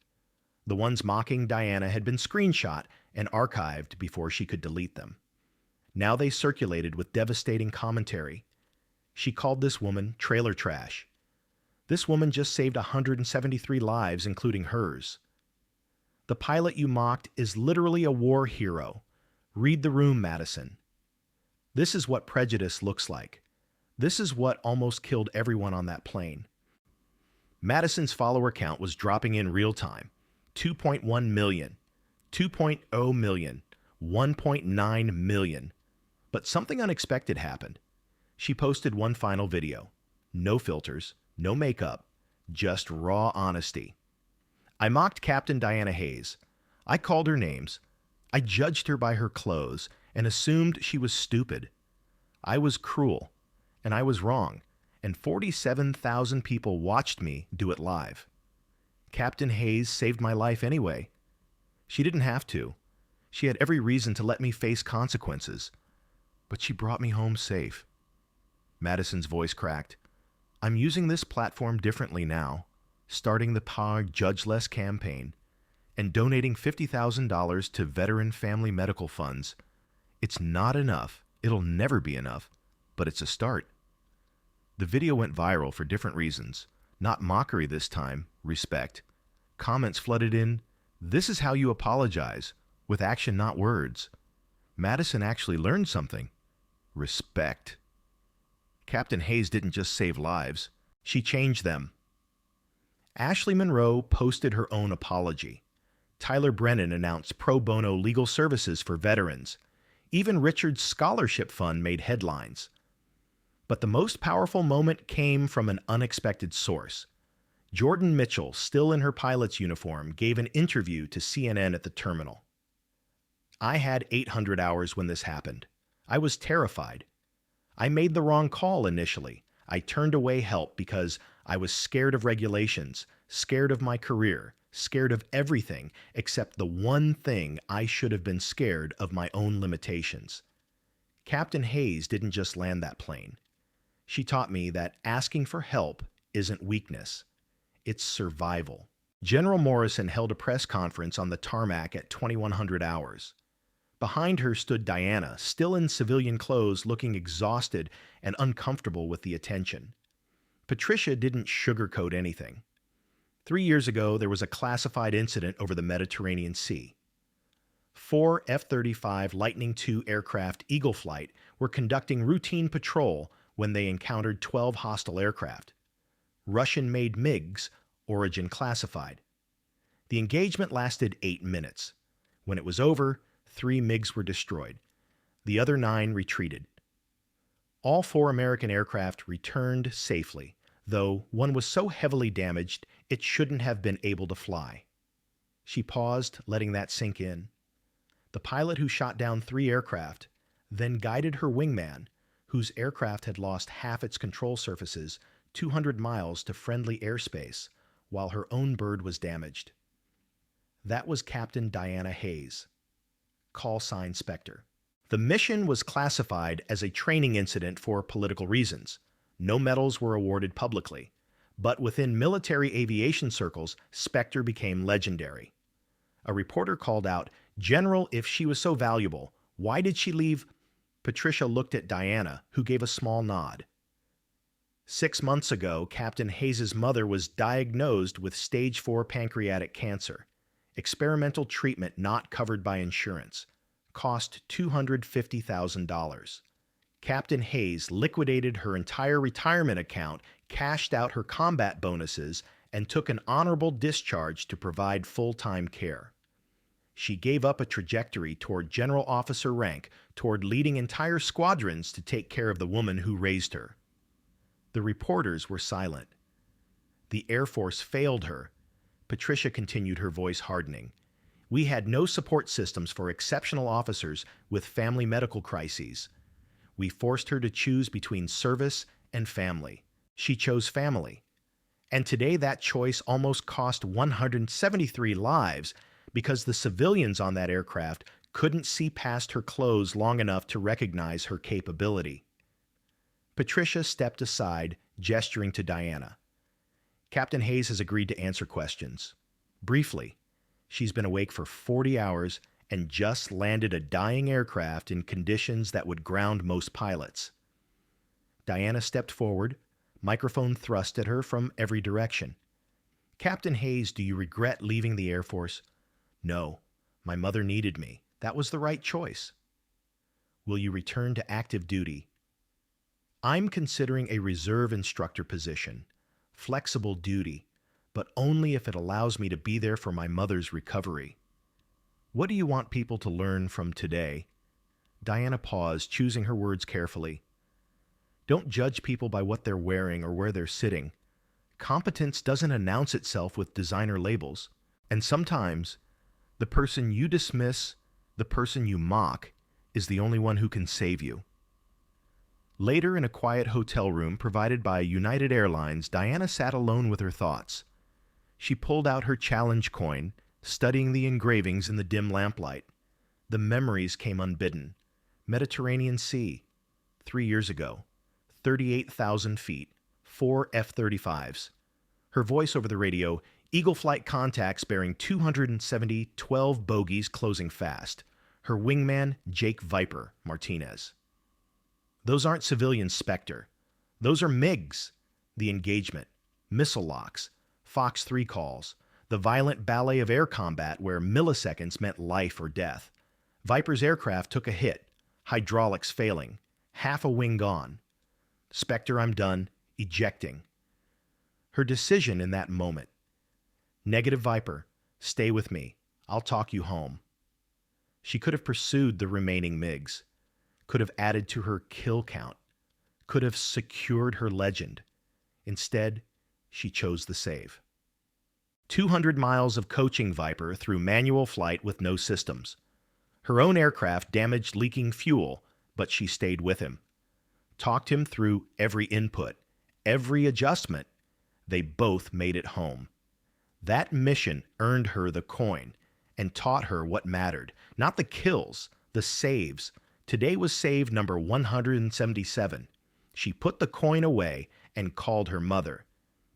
The ones mocking Diana had been screenshot and archived before she could delete them. Now they circulated with devastating commentary. She called this woman trailer trash. This woman just saved 173 lives, including hers. The pilot you mocked is literally a war hero. Read the room, Madison. This is what prejudice looks like. This is what almost killed everyone on that plane. Madison's follower count was dropping in real time. 2.1 million, 2.0 million, 1.9 million. But something unexpected happened. She posted one final video. No filters, no makeup, just raw honesty. I mocked Captain Diana Hayes. I called her names. I judged her by her clothes and assumed she was stupid. I was cruel, and I was wrong, and 47,000 people watched me do it live. Captain Hayes saved my life anyway. She didn't have to. She had every reason to let me face consequences. But she brought me home safe. Madison's voice cracked. I'm using this platform differently now, starting the Power Judge Less campaign and donating $50,000 to veteran family medical funds. It's not enough. It'll never be enough, but it's a start. The video went viral for different reasons. Not mockery this time, respect. Comments flooded in, "This is how you apologize, with action, not words." Madison actually learned something. Respect. Captain Hayes didn't just save lives, she changed them. Ashley Monroe posted her own apology. Tyler Brennan announced pro bono legal services for veterans. Even Richard's scholarship fund made headlines. But the most powerful moment came from an unexpected source. Jordan Mitchell, still in her pilot's uniform, gave an interview to CNN at the terminal. I had 800 hours when this happened. I was terrified. I made the wrong call initially. I turned away help because I was scared of regulations, scared of my career, scared of everything except the one thing I should have been scared of: my own limitations. Captain Hayes didn't just land that plane. She taught me that asking for help isn't weakness. It's survival. General Morrison held a press conference on the tarmac at 2100 hours. Behind her stood Diana, still in civilian clothes, looking exhausted and uncomfortable with the attention. Patricia didn't sugarcoat anything. 3 years ago, there was a classified incident over the Mediterranean Sea. 4 F-35 Lightning II aircraft Eagle Flight were conducting routine patrol when they encountered 12 hostile aircraft. Russian-made MiGs, origin classified. The engagement lasted 8 minutes. When it was over, 3 MiGs were destroyed. The other 9 retreated. All 4 American aircraft returned safely, though one was so heavily damaged it shouldn't have been able to fly. She paused, letting that sink in. The pilot who shot down 3 aircraft then guided her wingman, whose aircraft had lost half its control surfaces, 200 miles to friendly airspace, while her own bird was damaged. That was Captain Diana Hayes. Call sign Spectre. The mission was classified as a training incident for political reasons. No medals were awarded publicly, but within military aviation circles, Spectre became legendary. A reporter called out, "General, if she was so valuable, why did she leave?" Patricia looked at Diana, who gave a small nod. 6 months ago, Captain Hayes' mother was diagnosed with stage 4 pancreatic cancer. Experimental treatment not covered by insurance. Cost $250,000. Captain Hayes liquidated her entire retirement account, cashed out her combat bonuses, and took an honorable discharge to provide full-time care. She gave up a trajectory toward general officer rank, toward leading entire squadrons to take care of the woman who raised her. The reporters were silent. The Air Force failed her. Patricia continued, her voice hardening. We had no support systems for exceptional officers with family medical crises. We forced her to choose between service and family. She chose family. And today that choice almost cost 173 lives because the civilians on that aircraft couldn't see past her clothes long enough to recognize her capability. Patricia stepped aside, gesturing to Diana. Captain Hayes has agreed to answer questions. Briefly, she's been awake for 40 hours and just landed a dying aircraft in conditions that would ground most pilots. Diana stepped forward, microphone thrust at her from every direction. Captain Hayes, do you regret leaving the Air Force? No. My mother needed me. That was the right choice. Will you return to active duty? I'm considering a reserve instructor position, flexible duty, but only if it allows me to be there for my mother's recovery. What do you want people to learn from today? Diana paused, choosing her words carefully. Don't judge people by what they're wearing or where they're sitting. Competence doesn't announce itself with designer labels. And sometimes, the person you dismiss, the person you mock, is the only one who can save you. Later, in a quiet hotel room provided by United Airlines, Diana sat alone with her thoughts. She pulled out her challenge coin, studying the engravings in the dim lamplight. The memories came unbidden. Mediterranean Sea, 3 years ago. 38,000 feet, 4 F-35s. Her voice over the radio, Eagle flight contacts bearing 270, 12 bogies closing fast. Her wingman, Jake Viper Martinez. Those aren't civilian Spectre. Those are MiGs. The engagement, missile locks, Fox 3 calls, the violent ballet of air combat where milliseconds meant life or death. Viper's aircraft took a hit, hydraulics failing, half a wing gone. Spectre, I'm done, ejecting. Her decision in that moment. Negative Viper, stay with me. I'll talk you home. She could have pursued the remaining MiGs, could have added to her kill count, could have secured her legend. Instead, she chose the save. 200 miles of coaching Viper through manual flight with no systems. Her own aircraft damaged leaking fuel, but she stayed with him. Talked him through every input, every adjustment. They both made it home. That mission earned her the coin and taught her what mattered. Not the kills, the saves. Today was save number 177. She put the coin away and called her mother.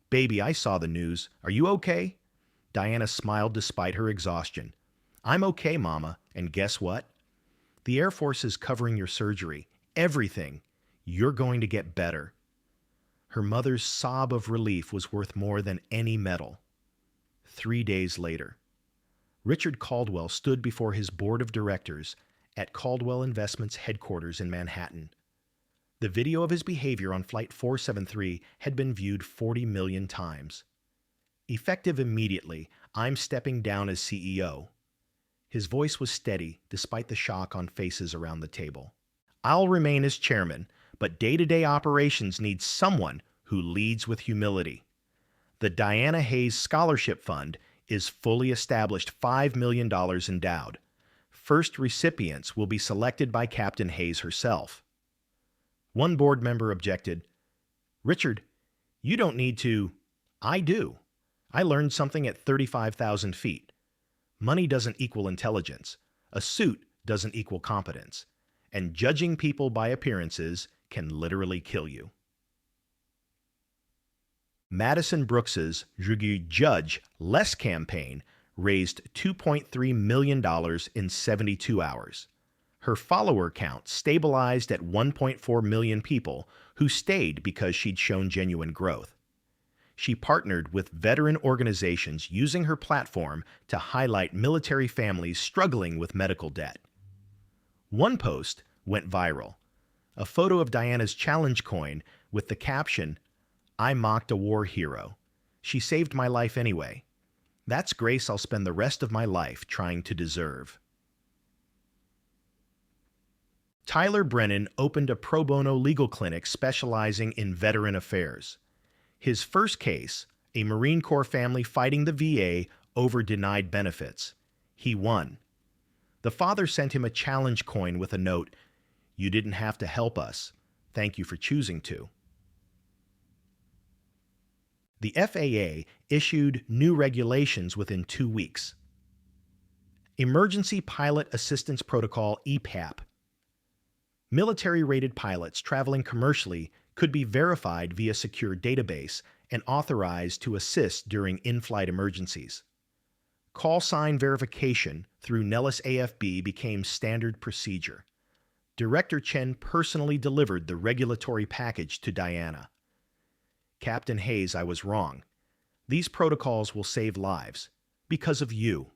Baby, I saw the news. Are you okay? Diana smiled despite her exhaustion. I'm okay, Mama, and guess what? The Air Force is covering your surgery. Everything. You're going to get better. Her mother's sob of relief was worth more than any medal. 3 days later, Richard Caldwell stood before his board of directors at Caldwell Investments headquarters in Manhattan. The video of his behavior on Flight 473 had been viewed 40 million times. Effective immediately, I'm stepping down as CEO. His voice was steady despite the shock on faces around the table. I'll remain as chairman, but day-to-day operations need someone who leads with humility. The Diana Hayes Scholarship Fund is fully established, $5 million endowed. First recipients will be selected by Captain Hayes herself. One board member objected, Richard, you don't need to. I do. I learned something at 35,000 feet. Money doesn't equal intelligence. A suit doesn't equal competence. And judging people by appearances can literally kill you. Madison Brooks's Judge Less campaign raised $2.3 million in 72 hours. Her follower count stabilized at 1.4 million people who stayed because she'd shown genuine growth. She partnered with veteran organizations using her platform to highlight military families struggling with medical debt. One post went viral, a photo of Diana's challenge coin with the caption, I mocked a war hero. She saved my life anyway. That's grace I'll spend the rest of my life trying to deserve. Tyler Brennan opened a pro bono legal clinic specializing in veteran affairs. His first case, a Marine Corps family fighting the VA over denied benefits. He won. The father sent him a challenge coin with a note, You didn't have to help us. Thank you for choosing to. The FAA issued new regulations within 2 weeks. Emergency Pilot Assistance Protocol (EPAP). Military-rated pilots traveling commercially could be verified via secure database and authorized to assist during in-flight emergencies. Call sign verification through Nellis AFB became standard procedure. Director Chen personally delivered the regulatory package to Diana. Captain Hayes, I was wrong. These protocols will save lives because of you.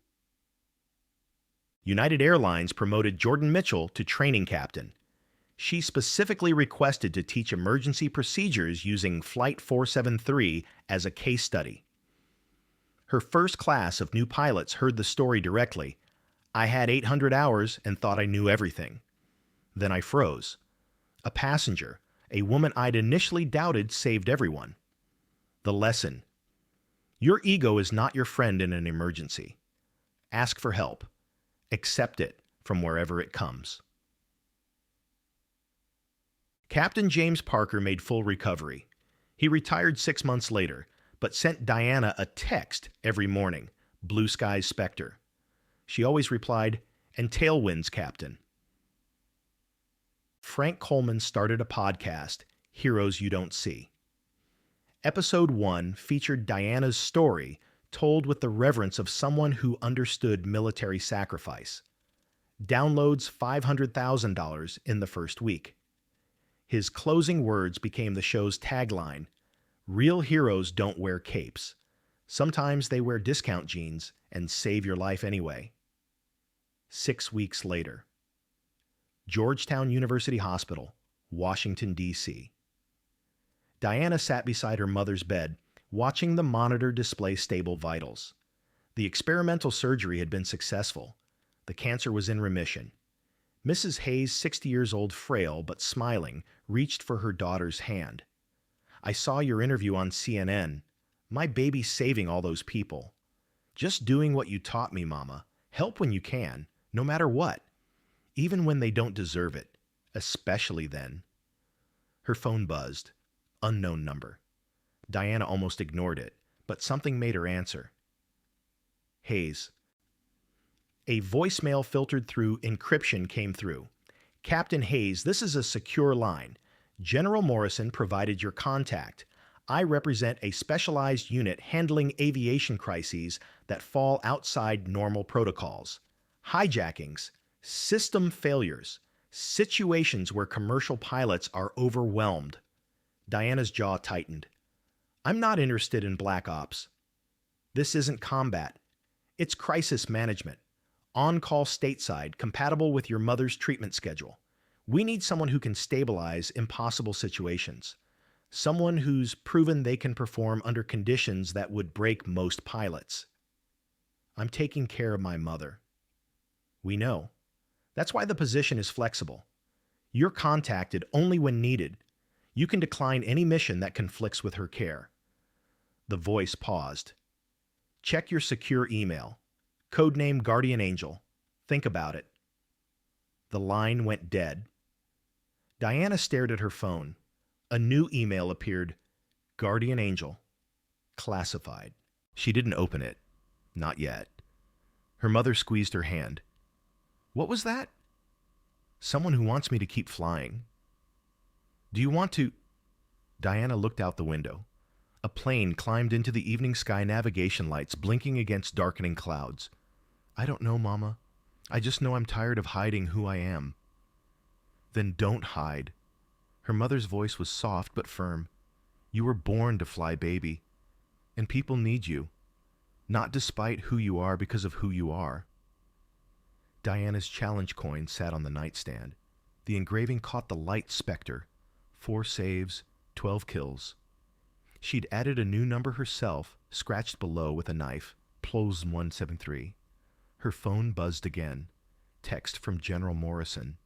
United Airlines promoted Jordan Mitchell to training captain. She specifically requested to teach emergency procedures using Flight 473 as a case study. Her first class of new pilots heard the story directly. I had 800 hours and thought I knew everything. Then I froze. A passenger, a woman I'd initially doubted, saved everyone. The lesson: your ego is not your friend in an emergency. Ask for help. Accept it from wherever it comes. Captain James Parker made full recovery. He retired 6 months later, but sent Diana a text every morning, "Blue skies, Spectre." She always replied, "And tailwinds, Captain." Frank Coleman started a podcast, Heroes You Don't See. Episode 1 featured Diana's story, told with the reverence of someone who understood military sacrifice. Downloads $500,000 in the first week. His closing words became the show's tagline: "Real heroes don't wear capes. Sometimes they wear discount jeans and save your life anyway." 6 weeks later. Georgetown University Hospital, Washington, D.C. Diana sat beside her mother's bed, watching the monitor display stable vitals. The experimental surgery had been successful. The cancer was in remission. Mrs. Hayes, 60 years old, frail but smiling, reached for her daughter's hand. "I saw your interview on CNN. My baby's saving all those people. Just doing what you taught me, Mama. Help when you can, no matter what. Even when they don't deserve it, especially then." Her phone buzzed. Unknown number. Diana almost ignored it, but something made her answer. Hayes. A voicemail filtered through encryption came through. "Captain Hayes, this is a secure line. General Morrison provided your contact. I represent a specialized unit handling aviation crises that fall outside normal protocols. Hijackings, system failures, situations where commercial pilots are overwhelmed." Diana's jaw tightened. "I'm not interested in black ops. This isn't combat. It's crisis management. On-call stateside, compatible with your mother's treatment schedule. We need someone who can stabilize impossible situations. Someone who's proven they can perform under conditions that would break most pilots. I'm taking care of my mother." "We know. That's why the position is flexible. You're contacted only when needed. You can decline any mission that conflicts with her care." The voice paused. "Check your secure email. Codename Guardian Angel. Think about it." The line went dead. Diana stared at her phone. A new email appeared. Guardian Angel. Classified. She didn't open it. Not yet. Her mother squeezed her hand. "What was that?" "Someone who wants me to keep flying." "Do you want to—" Diana looked out the window. A plane climbed into the evening sky, navigation lights blinking against darkening clouds. "I don't know, Mama. I just know I'm tired of hiding who I am." "Then don't hide." Her mother's voice was soft but firm. "You were born to fly, baby. And people need you. Not despite who you are, because of who you are." Diana's challenge coin sat on the nightstand. The engraving caught the light Spectre. 4 saves, 12 kills. She'd added a new number herself, scratched below with a knife. Plos 173. Her phone buzzed again. Text from General Morrison.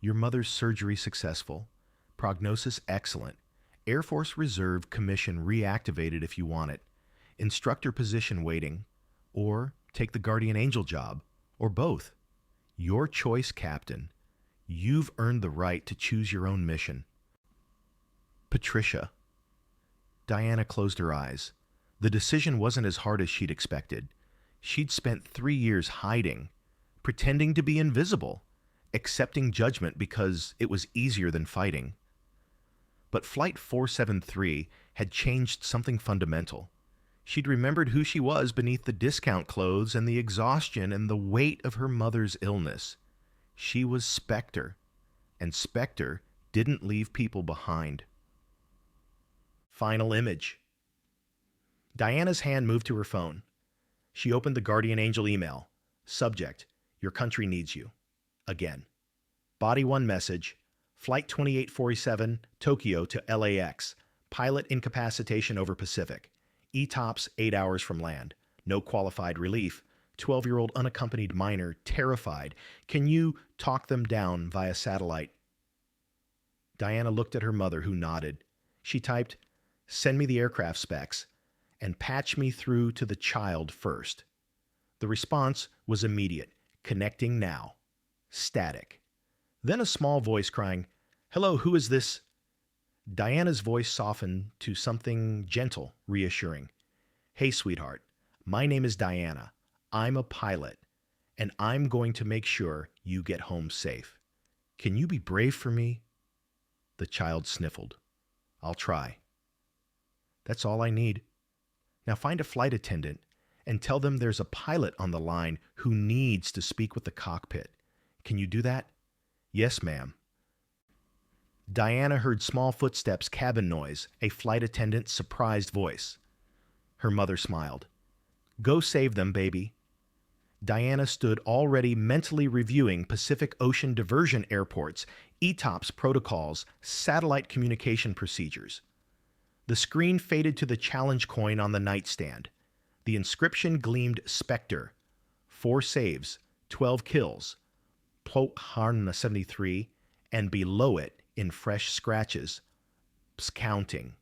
"Your mother's surgery successful. Prognosis excellent. Air Force Reserve Commission reactivated if you want it. Instructor position waiting. Or take the Guardian Angel job. Or both. Your choice, Captain. You've earned the right to choose your own mission." Patricia. Diana closed her eyes. The decision wasn't as hard as she'd expected. She'd spent 3 years hiding, pretending to be invisible, accepting judgment because it was easier than fighting. But Flight 473 had changed something fundamental. She'd remembered who she was beneath the discount clothes and the exhaustion and the weight of her mother's illness. She was Spectre, and Spectre didn't leave people behind. Final image. Diana's hand moved to her phone. She opened the Guardian Angel email. Subject: Your country needs you. Again. Body 1 message: Flight 2847, Tokyo to LAX. Pilot incapacitation over Pacific. ETOPS 8 hours from land. No qualified relief. 12-year-old unaccompanied minor, terrified. Can you talk them down via satellite? Diana looked at her mother, who nodded. She typed, "Send me the aircraft specs and patch me through to the child first." The response was immediate. Connecting now. Static. Then a small voice crying, "Hello, who is this?" Diana's voice softened to something gentle, reassuring. "Hey, sweetheart. My name is Diana. I'm a pilot, and I'm going to make sure you get home safe. Can you be brave for me?" The child sniffled. "I'll try." "That's all I need. Now find a flight attendant and tell them there's a pilot on the line who needs to speak with the cockpit. Can you do that?" "Yes, ma'am." Diana heard small footsteps, cabin noise, a flight attendant's surprised voice. Her mother smiled. "Go save them, baby." Diana stood already mentally reviewing Pacific Ocean diversion airports, ETOPS protocols, satellite communication procedures. The screen faded to the challenge coin on the nightstand. The inscription gleamed Spectre. 4 saves, 12 kills. Plot Harna 73, and below it, in fresh scratches, counting.